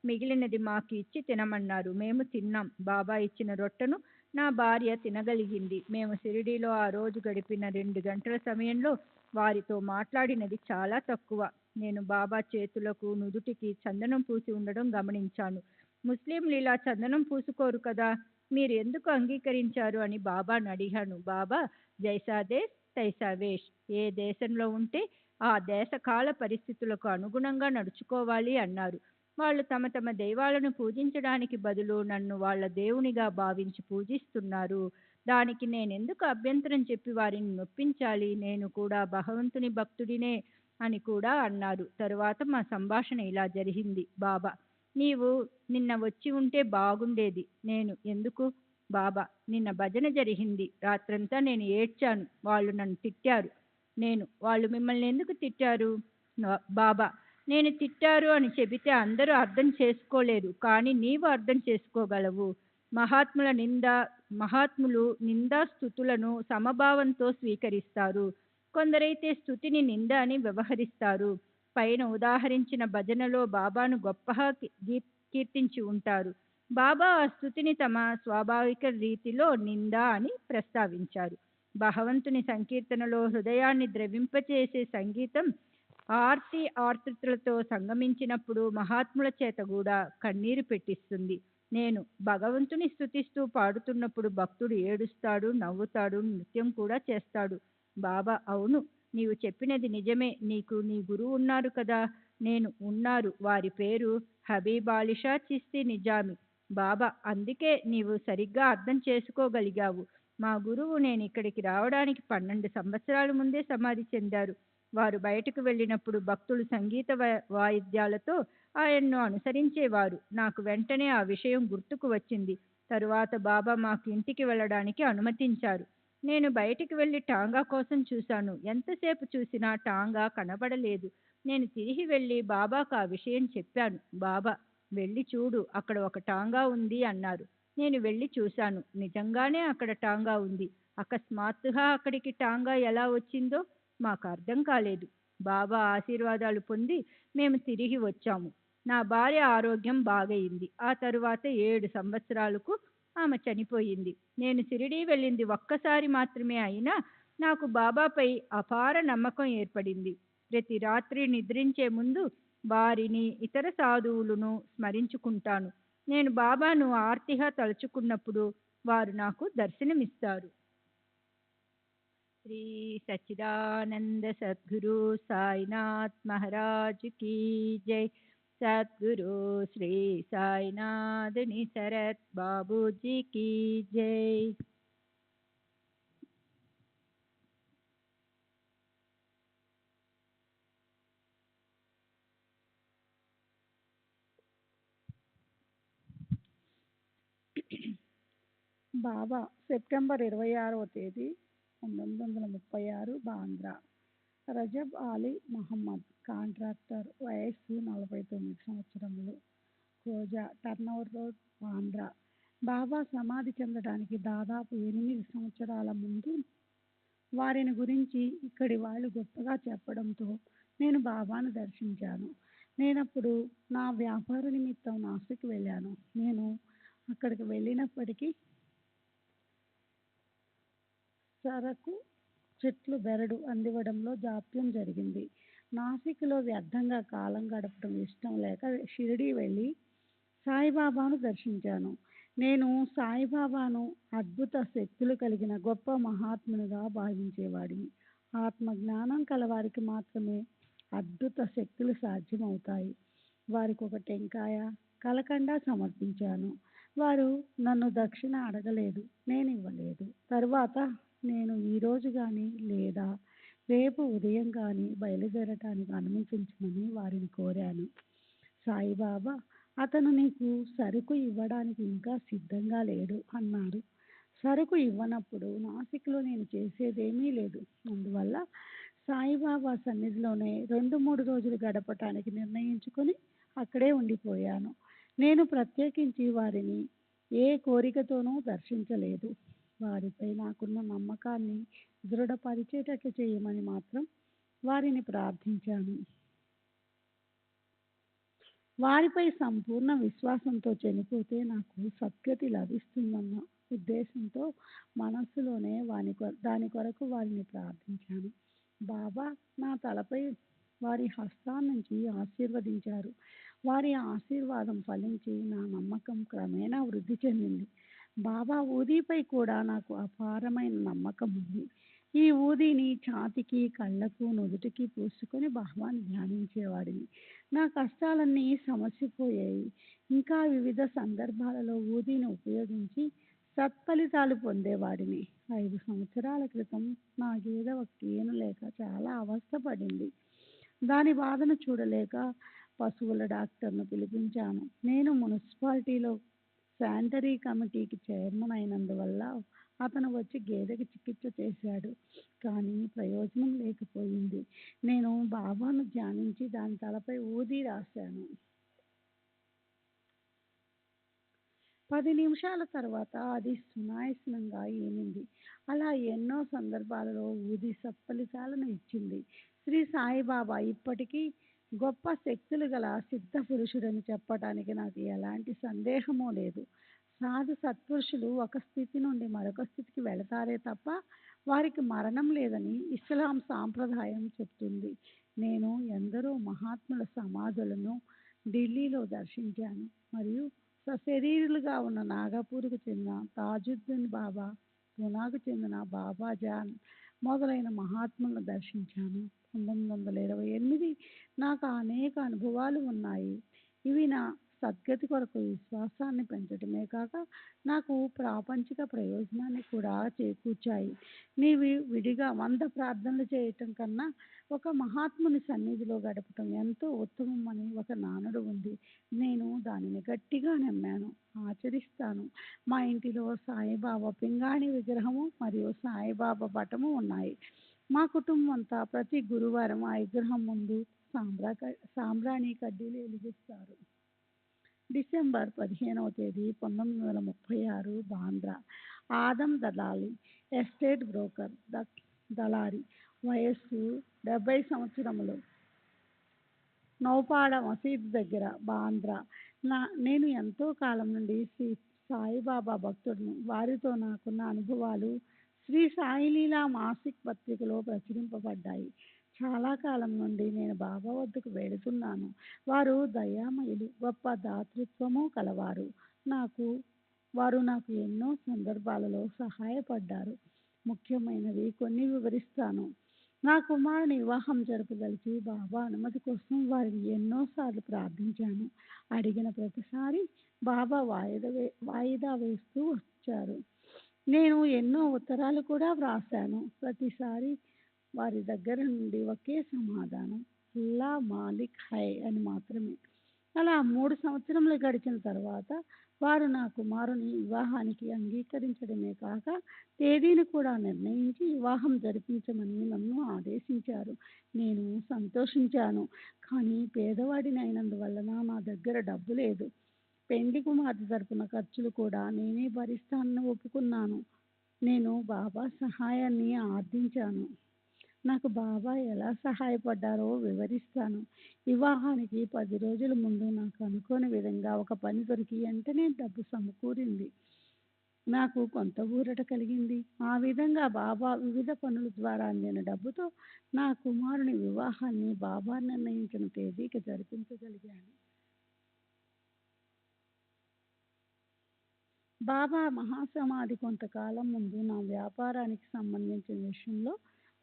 మిగిలినది మాకు ఇచ్చి తినమన్నారు. మేము తిన్నాం. బాబా ఇచ్చిన రొట్టెను నా భార్య తినగలిగింది. మేము షిరిడీలో ఆ రోజు గడిపిన 2 గంటల సమయంలో వారితో మాట్లాడినది చాలా తక్కువ. నేను బాబా చేతులకు నుదుటికి చందనం పూసి ఉండడం గమనించాను. ముస్లింలు ఇలా చందనం పూసుకోరు కదా, మీరు ఎందుకు అంగీకరించారు అని బాబాను అడిగాను. బాబా జైసా దేశ్ తైసా వేష్, ఏ దేశంలో ఉంటే ఆ దేశ కాల పరిస్థితులకు అనుగుణంగా నడుచుకోవాలి అన్నారు. వాళ్ళు తమ తమ దైవాలను పూజించడానికి బదులు నన్ను వాళ్ళ దేవునిగా భావించి పూజిస్తున్నారు. దానికి నేనెందుకు అభ్యంతరం చెప్పి వారిని నొప్పించాలి? నేను కూడా భగవంతుని భక్తుడినే అని కూడా అన్నారు. తరువాత మా సంభాషణ ఇలా జరిగింది. బాబా, నీవు నిన్న వచ్చి ఉంటే బాగుండేది. నేను ఎందుకు? బాబా, నిన్న భజన జరిగింది. రాత్రంతా నేను ఏడ్చాను. వాళ్ళు నన్ను తిట్టారు. వాళ్ళు మిమ్మల్ని ఎందుకు తిట్టారు? బాబా, నేను తిట్టారు అని చెబితే అందరూ అర్థం చేసుకోలేరు, కానీ నీవు అర్థం చేసుకోగలవు. మహాత్ములు నిందా స్థుతులను సమభావంతో స్వీకరిస్తారు. కొందరైతే స్థుతిని నింద అని వ్యవహరిస్తారు. పైన ఉదాహరించిన భజనలో బాబాను గొప్పగా కీర్తించి ఉంటారు. బాబా ఆ స్థుతిని తమ స్వాభావిక రీతిలో నింద అని ప్రస్తావించారు. భగవంతుని సంకీర్తనలో హృదయాన్ని ద్రవింపచేసే సంగీతం ఆర్తితో సంగమించినప్పుడు మహాత్ముల చేత కూడా కన్నీరు పెట్టిస్తుంది. నేను భగవంతుని స్తుతిస్తూ పాడుతున్నప్పుడు భక్తుడు ఏడుస్తాడు, నవ్వుతాడు, నృత్యం కూడా చేస్తాడు. బాబా, అవును, నీవు చెప్పినది నిజమే. నీకు నీ గురువు ఉన్నారు కదా. నేను ఉన్నారు. వారి పేరు హబీబ్ ఆలిషా చిస్తి నిజామి. బాబా, అందుకే నీవు సరిగ్గా అర్థం చేసుకోగలిగావు. మా గురువు నేను ఇక్కడికి రావడానికి 12 సంవత్సరాల ముందే సమాధి చెందారు. వారు బయటకు వెళ్ళినప్పుడు భక్తులు సంగీత వాయిద్యాలతో ఆయన్ను అనుసరించేవారు. నాకు వెంటనే ఆ విషయం గుర్తుకు వచ్చింది. తరువాత బాబా మాకు ఇంటికి వెళ్ళడానికి అనుమతించారు. నేను బయటికి వెళ్ళి టాంగా కోసం చూశాను. ఎంతసేపు చూసినా టాంగా కనబడలేదు. నేను తిరిగి వెళ్ళి బాబాకు ఆ విషయం చెప్పాను. బాబా, వెళ్ళి చూడు, అక్కడ ఒక టాంగా ఉంది అన్నారు. నేను వెళ్ళి చూశాను. నిజంగానే అక్కడ టాంగా ఉంది. అకస్మాత్తుగా అక్కడికి టాంగా ఎలా వచ్చిందో మాకు అర్థం కాలేదు. బాబా ఆశీర్వాదాలు పొంది మేము తిరిగి వచ్చాము. నా భార్య ఆరోగ్యం బాగయింది. ఆ తరువాత 7 సంవత్సరాలకు ఆమె చనిపోయింది. నేను షిరిడీ వెళ్ళింది ఒక్కసారి మాత్రమే అయినా నాకు బాబాపై అపార నమ్మకం ఏర్పడింది. ప్రతి రాత్రి నిద్రించే ముందు వారిని, ఇతర సాధువులను స్మరించుకుంటాను. నేను బాబాను ఆర్తిగా తలుచుకున్నప్పుడు వారు నాకు దర్శనమిస్తారు. శ్రీ సచ్చిదానంద సద్గురు సాయినాథ్ మహారాజ్ కీ జై. సద్గురు శ్రీ సాయినాథ్ నిసరత్ బాబూజీ కీ జై. బాబా సెప్టెంబర్ 26వ తేదీ 1936, బాంద్రా. రజబ్ అలీ మహమ్మద్, కాంట్రాక్టర్, వయస్సు 49 సంవత్సరములు, ఖోజా, టర్నవర్ రోడ్, బాంద్రా. బాబా సమాధి చెందడానికి దాదాపు 8 సంవత్సరాల ముందు వారిని గురించి ఇక్కడి వాళ్ళు గొప్పగా చెప్పడంతో నేను బాబాను దర్శించాను. నేనప్పుడు నా వ్యాపార నిమిత్తం నాసిక్ వెళ్ళాను. నేను అక్కడికి వెళ్ళినప్పటికీ సరకు చెట్లు బెరడు అందివ్వడంలో జాప్యం జరిగింది. నాసిక్లో వ్యర్థంగా కాలం గడపడం ఇష్టం లేక షిరిడీ వెళ్ళి సాయిబాబాను దర్శించాను. నేను సాయిబాబాను అద్భుత శక్తులు కలిగిన గొప్ప మహాత్మునిగా భావించేవాడిని. ఆత్మజ్ఞానం కలవారికి మాత్రమే అద్భుత శక్తులు సాధ్యమవుతాయి. వారికి ఒక టెంకాయ, కలకండ సమర్పించాను. వారు నన్ను దక్షిణ అడగలేదు, నేను ఇవ్వలేదు. తర్వాత నేను ఈరోజు కానీ లేదా రేపు ఉదయం కానీ బయలుదేరటానికి అనుమతించమని వారిని కోరాను. సాయిబాబా, అతను నీకు సరుకు ఇవ్వడానికి ఇంకా సిద్ధంగా లేడు అన్నారు. సరుకు ఇవ్వనప్పుడు నాసిక్లో నేను చేసేదేమీ లేదు. అందువల్ల సాయిబాబా సన్నిధిలోనే 2-3 రోజులు గడపటానికి నిర్ణయించుకొని అక్కడే ఉండిపోయాను. నేను ప్రత్యేకించి వారిని ఏ కోరికతోనూ దర్శించలేదు. వారిపై నాకున్న నమ్మకాన్ని దృఢపరిచేటట్లు చేయమని మాత్రం వారిని ప్రార్థించాను. వారిపై సంపూర్ణ విశ్వాసంతో చనిపోతే నాకు సద్గతి లభిస్తుందన్న ఉద్దేశంతో మనస్సులోనే దాని కొరకు వారిని ప్రార్థించాను. బాబా నా తలపై వారి హస్తాన్నించి ఆశీర్వదించారు. వారి ఆశీర్వాదం ఫలించి నా నమ్మకం క్రమేణా వృద్ధి చెందింది. బాబా ఊదీపై కూడా నాకు అపారమైన నమ్మకం ఉంది. ఈ ఊదీని ఛాతీకి, కళ్ళకు, నుదుటికి పూసుకొని బాబాని ధ్యానించేవాడిని. నా కష్టాలన్నీ సమసిపోయాయి. ఇంకా వివిధ సందర్భాలలో ఊదీని ఉపయోగించి సత్ఫలితాలు పొందేవాడిని. 5 సంవత్సరాల క్రితం నా గేదె ఒక ఈనలేక చాలా అవస్థపడింది. దాని బాధను చూడలేక పశువుల డాక్టర్ను పిలిపించాను. నేను మున్సిపాలిటీలో శానిటరీ కమిటీకి చైర్మన్ అయినందువల్ల అతను వచ్చి గేదెకి చికిత్స చేశాడు. కానీ ప్రయోజనం లేకపోయింది. నేను బాబాను ధ్యానించి దాని తలపై ఊది రాశాను. 10 నిమిషాల తర్వాత అది సునాయాసంగా ఈనింది. అలా ఎన్నో సందర్భాలలో ఊది సత్ఫలితాలను ఇచ్చింది. శ్రీ సాయిబాబా ఇప్పటికీ గొప్ప శక్తులు గల సిద్ధ పురుషుడని చెప్పటానికి నాకు ఎలాంటి సందేహమూ లేదు. సాధు సత్పురుషులు ఒక స్థితి నుండి మరొక స్థితికి వెళతారే తప్ప వారికి మరణం లేదని ఇస్లాం సాంప్రదాయం చెప్తుంది. నేను ఎందరో మహాత్ముల సమాధులను ఢిల్లీలో దర్శించాను మరియు సశరీరులుగా ఉన్న నాగపూర్కు చెందిన తాజుద్దీన్ బాబా, పూనాకు చెందిన బాబా జాన్ మొదలైన మహాత్ములను దర్శించాను. 1928 నాకు అనేక అనుభవాలు ఉన్నాయి. ఇవి నా సద్గతి కొరకు విశ్వాసాన్ని పెంచడమే కాక నాకు ప్రాపంచిక ప్రయోజనాన్ని కూడా చేకూర్చాయి. నీవి విడిగా 100 ప్రార్థనలు చేయటం కన్నా ఒక మహాత్ముని సన్నిధిలో గడపటం ఎంతో ఉత్తమం అని ఒక నానుడు ఉంది. నేను దానిని గట్టిగా నమ్మాను, ఆచరిస్తాను. మా ఇంటిలో సాయిబాబా పింగాణి విగ్రహము మరియు సాయిబాబా పటము ఉన్నాయి. మా కుటుంబం అంతా ప్రతి గురువారం ఆ విగ్రహం ముందు సాంబ్రాణి కడ్డీలు వెలిగిస్తారు. డిసెంబర్ 15వ తేదీ 1936 బాంద్రా. ఆదం దలాలి, ఎస్టేట్ బ్రోకర్, దళారి. వయస్సు 70 సంవత్సరములు. నౌపాడ మసీదు దగ్గర, బాంద్రా. నేను ఎంతో కాలం నుండి శ్రీ సాయిబాబా భక్తుడును. వారితో నాకున్న అనుభవాలు శ్రీ సాయిలీలా మాసిక్ పత్రికలో ప్రచురింపబడ్డాయి. చాలా కాలం నుండి నేను బాబా వద్దకు వెళుతున్నాను. వారు దయామయులు, గొప్ప దాతృత్వము కలవారు. వారు నాకు ఎన్నో సందర్భాలలో సహాయపడ్డారు. ముఖ్యమైనవి కొన్ని వివరిస్తాను. నా కుమారుని వివాహం జరపదలిచి బాబా అనుమతి కోసం వారిని ఎన్నోసార్లు ప్రార్థించాను. అడిగిన ప్రతిసారి బాబా వాయిదా వేస్తూ వచ్చారు. నేను ఎన్నో ఉత్తరాలు కూడా వ్రాశాను. ప్రతిసారి వారి దగ్గర నుండి ఒకే సమాధానం, అల్లా మాలిక్ హై అని మాత్రమే. అలా 3 సంవత్సరములు గడిచిన తర్వాత వారు నా కుమారుని వివాహానికి అంగీకరించడమే కాక తేదీని కూడా నిర్ణయించి వివాహం జరిపించమని నన్ను ఆదేశించారు. నేను సంతోషించాను. కానీ పేదవాడిని అయినందువలన నా దగ్గర డబ్బు లేదు. పెండ్లి కుమార్తె తరపున ఖర్చులు కూడా నేనే భరిస్తానని ఒప్పుకున్నాను. నేను బాబా సహాయాన్ని ఆర్థించాను. నాకు బాబా ఎలా సహాయపడ్డారో వివరిస్తాను. వివాహానికి 10 రోజుల ముందు నాకు అనుకోని విధంగా ఒక పని దొరికి వెంటనే డబ్బు సమకూరింది. నాకు కొంత ఊరట కలిగింది. ఆ విధంగా బాబా వివిధ పనుల ద్వారా అందిన డబ్బుతో నా కుమారుని వివాహాన్ని బాబా నిర్ణయించిన తేదీకి జరిపించగలిగాను. బాబా మహాసమాధి కొంతకాలం ముందు నా వ్యాపారానికి సంబంధించిన విషయంలో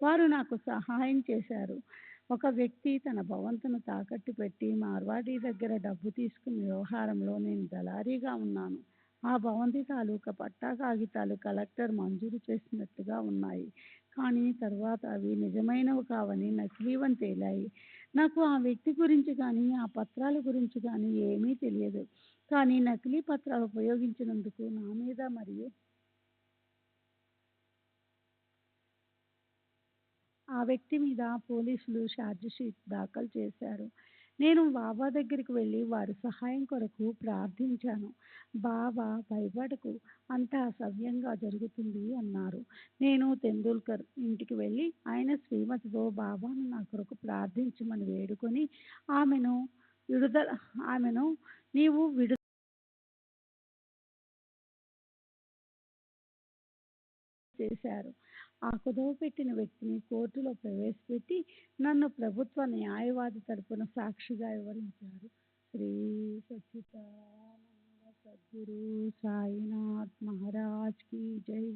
వారు నాకు సహాయం చేశారు. ఒక వ్యక్తి తన భవంతును తాకట్టు పెట్టి మార్వాడి దగ్గర డబ్బు తీసుకున్న వ్యవహారంలో నేను దళారీగా ఉన్నాను. ఆ భవంతి తాలూకా పట్టా కాగితాలు కలెక్టర్ మంజూరు చేసినట్టుగా ఉన్నాయి. కానీ తర్వాత అవి నిజమైనవి కావని నకిలీవని తేలాయి. నాకు ఆ వ్యక్తి గురించి కానీ ఆ పత్రాల గురించి కానీ ఏమీ తెలియదు. కానీ నకిలీ పత్రాలు ఉపయోగించినందుకు నా మీద మరియు ఆ వ్యక్తి మీద పోలీసులు ఛార్జిషీట్ దాఖలు చేశారు. నేను బాబా దగ్గరికి వెళ్ళి వారి సహాయం కొరకు ప్రార్థించాను. బాబా భయపడకు, అంతా సవ్యంగా జరుగుతుంది అన్నారు. నేను తెండూల్కర్ ఇంటికి వెళ్ళి ఆయన శ్రీమతితో బాబాను నా కొరకు ప్రార్థించమని వేడుకొని ఆమెను విడుదల ఆమెను నీవు చేశారు. ఆ కుదవపెట్టిన వ్యక్తిని కోర్టులో ప్రవేశపెట్టి నన్ను ప్రభుత్వ న్యాయవాది తరపున సాక్షిగా వివరించారు. శ్రీ సచ్చిదానంద సద్గురు సాయినాథ్ మహారాజ్ की जय.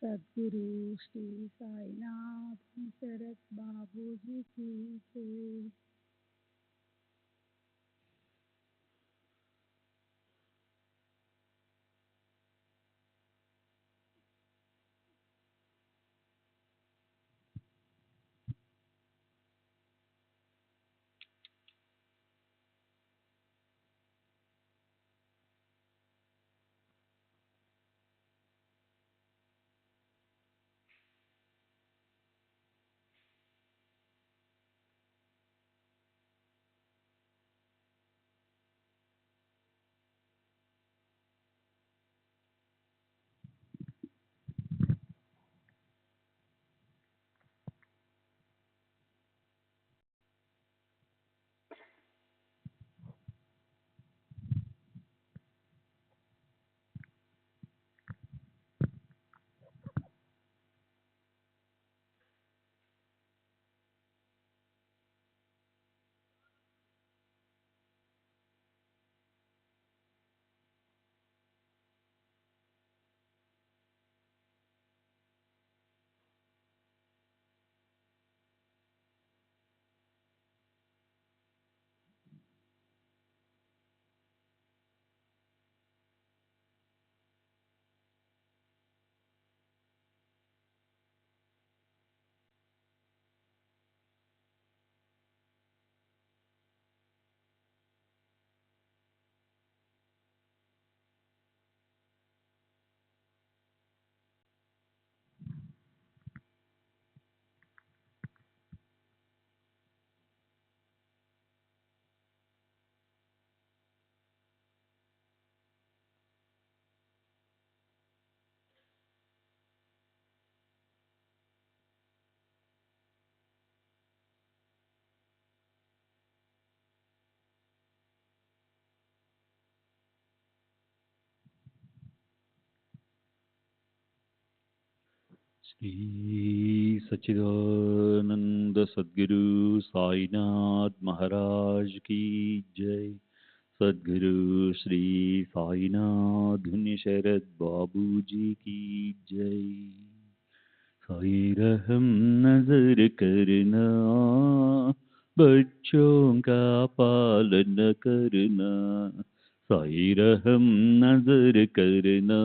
सद्गुरु श्री साईनाथ शरद बाबू जी की जय. श्री सच्चिदानंद सद्गुरु साईनाथ महाराज की जय. सद्गुरु श्री साईनाथ धुनि शरद बाबू जी की जय. साई रहम नजर करना, बच्चों का पालन करना. साई रहम नजर करना,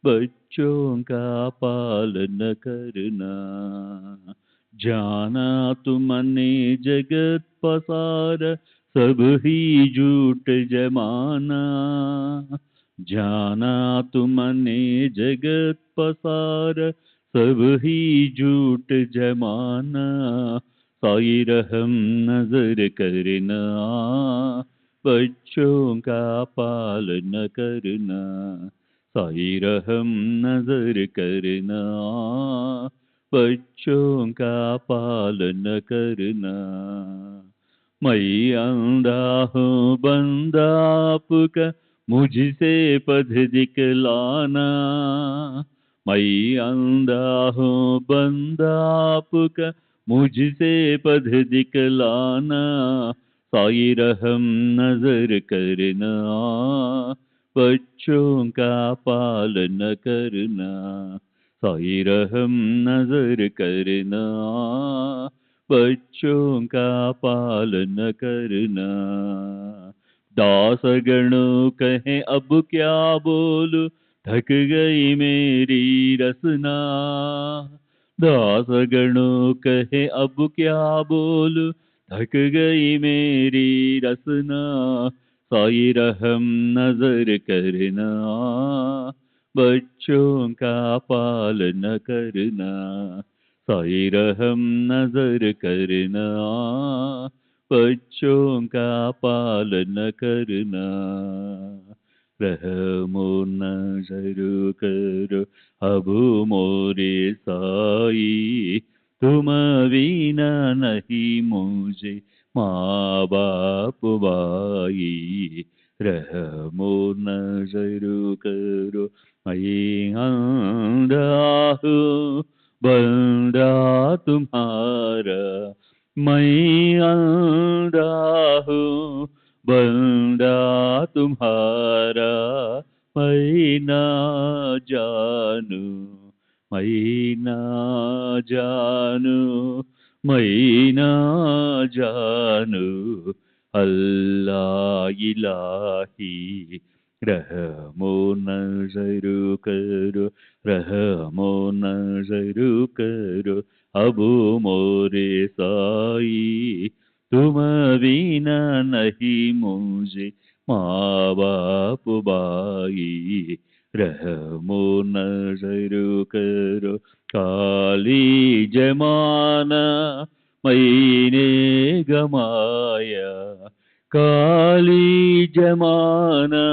बच्चों का पालन करना. जाना तुमने जगत पसार, सब ही झूठ जमाना. जाना तुमने जगत पसार, सब ही झूठ जमाना. साई रहम नजर करना, बच्चों का पालन करना. साई रहम नजर करना, बच्चों का पालन करना. मैं अंधा हूँ बंदा आपका, मुझसे पथ दिखलाना. मैं अंधा हूँ बंदा आपका, मुझसे पथ दिखलाना. साई रहम नजर करना, बच्चों का पालन करना. साई रहम नजर करना, बच्चों का पालन करना. दासगणों कहें अब क्या बोलूं, थक गई मेरी रसना. दासगणों कहें अब क्या बोलूं, थक गई मेरी रसना. साई रहम नजर करना, बच्चों का पालन करना. साई रहम नजर करना, बच्चों का पालन करना. रहमो नजर करो अब मोरे साई, तुम बिना नहीं मुझे माँ बाप भाई रहमो नजर करो मैं अंधा हूँ बंदा तुम्हारा मैं अंधा हूँ बंदा तुम्हारा मैं ना जानू मैं ना जानू मैं ना जानू अल्लाह इलाही रहमो नजर करो रहमो नजर करो अबू मोरे साई तुम बिना नहीं मुझे माँ बाप भाई रहमो नजर करो काली जमाना मैंने गमाया काली जमाना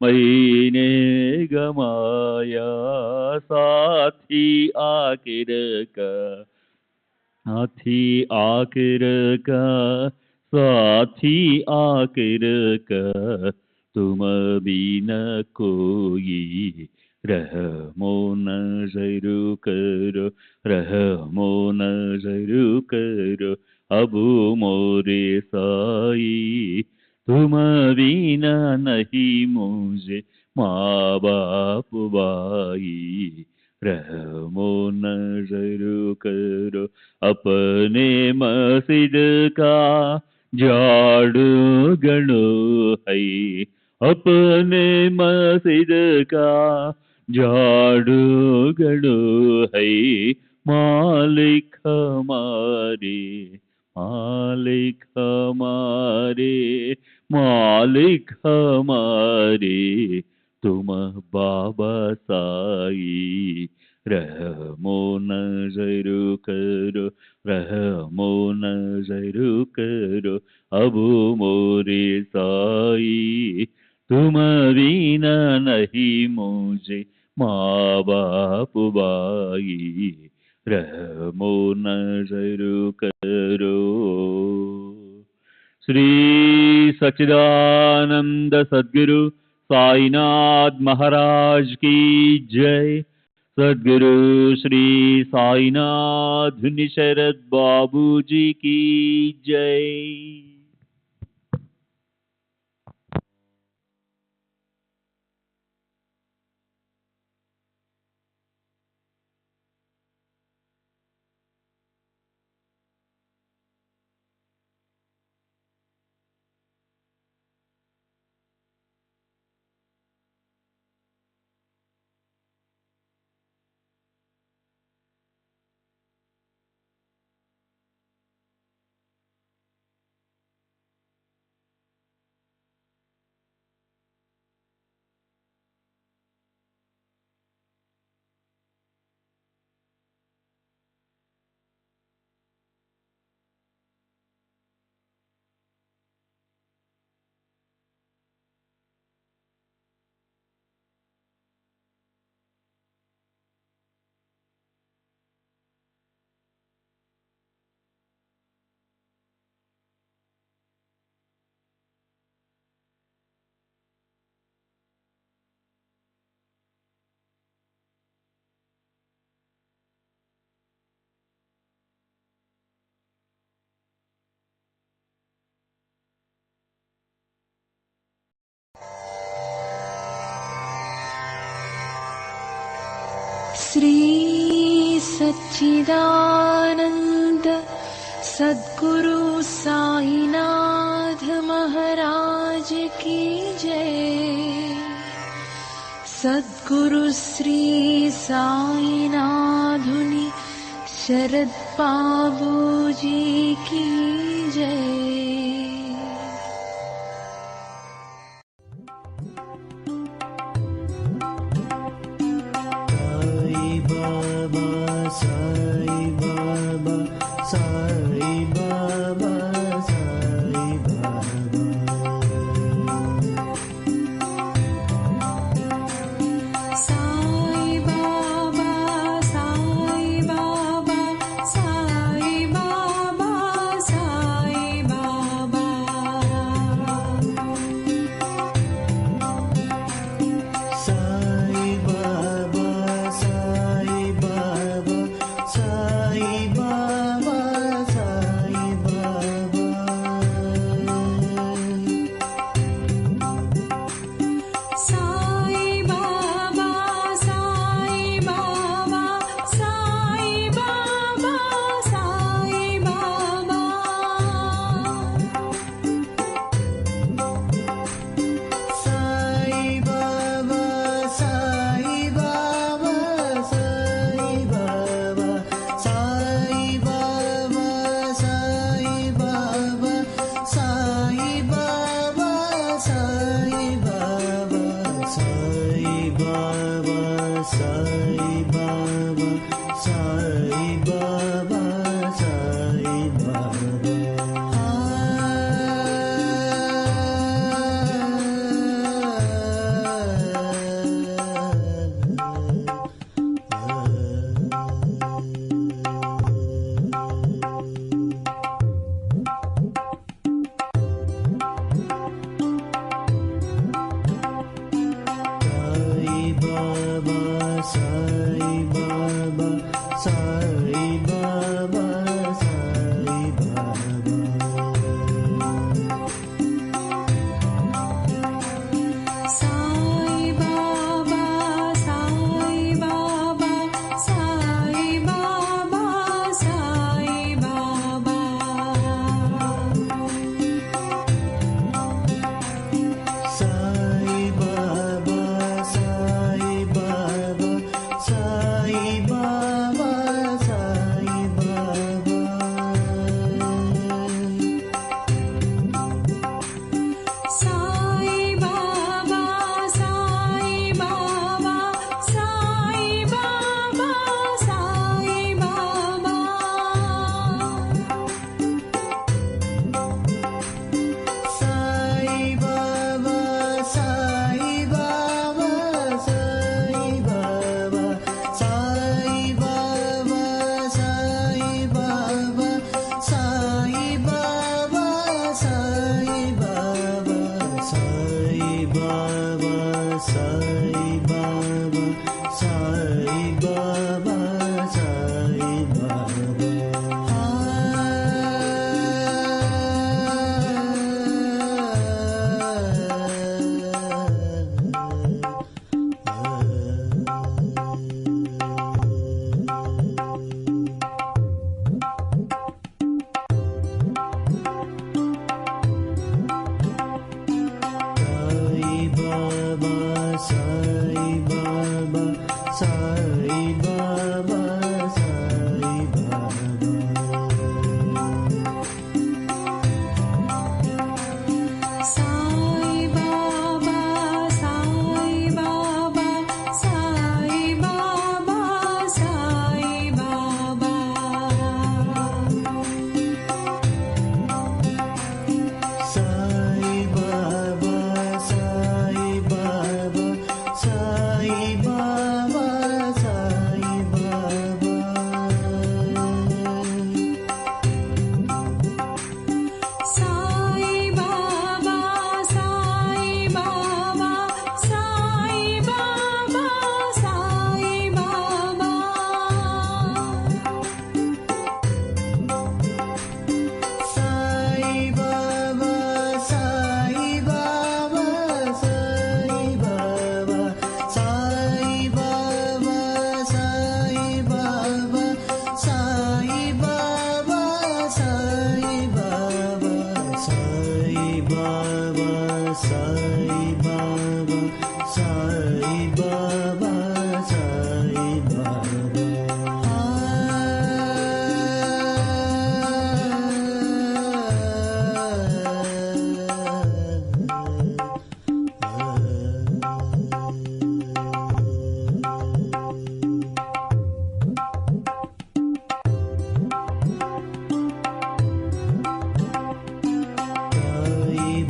मैंने गमाया साथी आखिर का साथी आखिर का साथी आखिर का तुम बिना कोई रहमो नजर करो रहमो नजर करो अबू मोरे साई तुम बिना नहीं मुझे माँ बाप भाई रहमो नजर करो अपने मस्जिद का झाड़ू गणो है अपने मस्जिद का झाड़ू गणो है मालिक हमारे मालिक हमारे मालिक हमारे तुम बाबा साई रहमो नजर करो रहमो नजर करो अबू मोरे साई तुम बिना नहीं मुझे माँ बाप भाई रहमो नजर करो। श्री सच्चिदानंद सद्गुरु साईनाथ महाराज की जय। सद्गुरु श्री साईनाथ शरद बाबू जी की जय। श्री सच्चिदानंद सद्गुरु साईनाथ महाराज की जय। सद्गुरु श्री साईनाथुनि शरद बाबू जी की जय। Bye.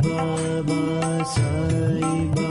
Baba, Sai Baba.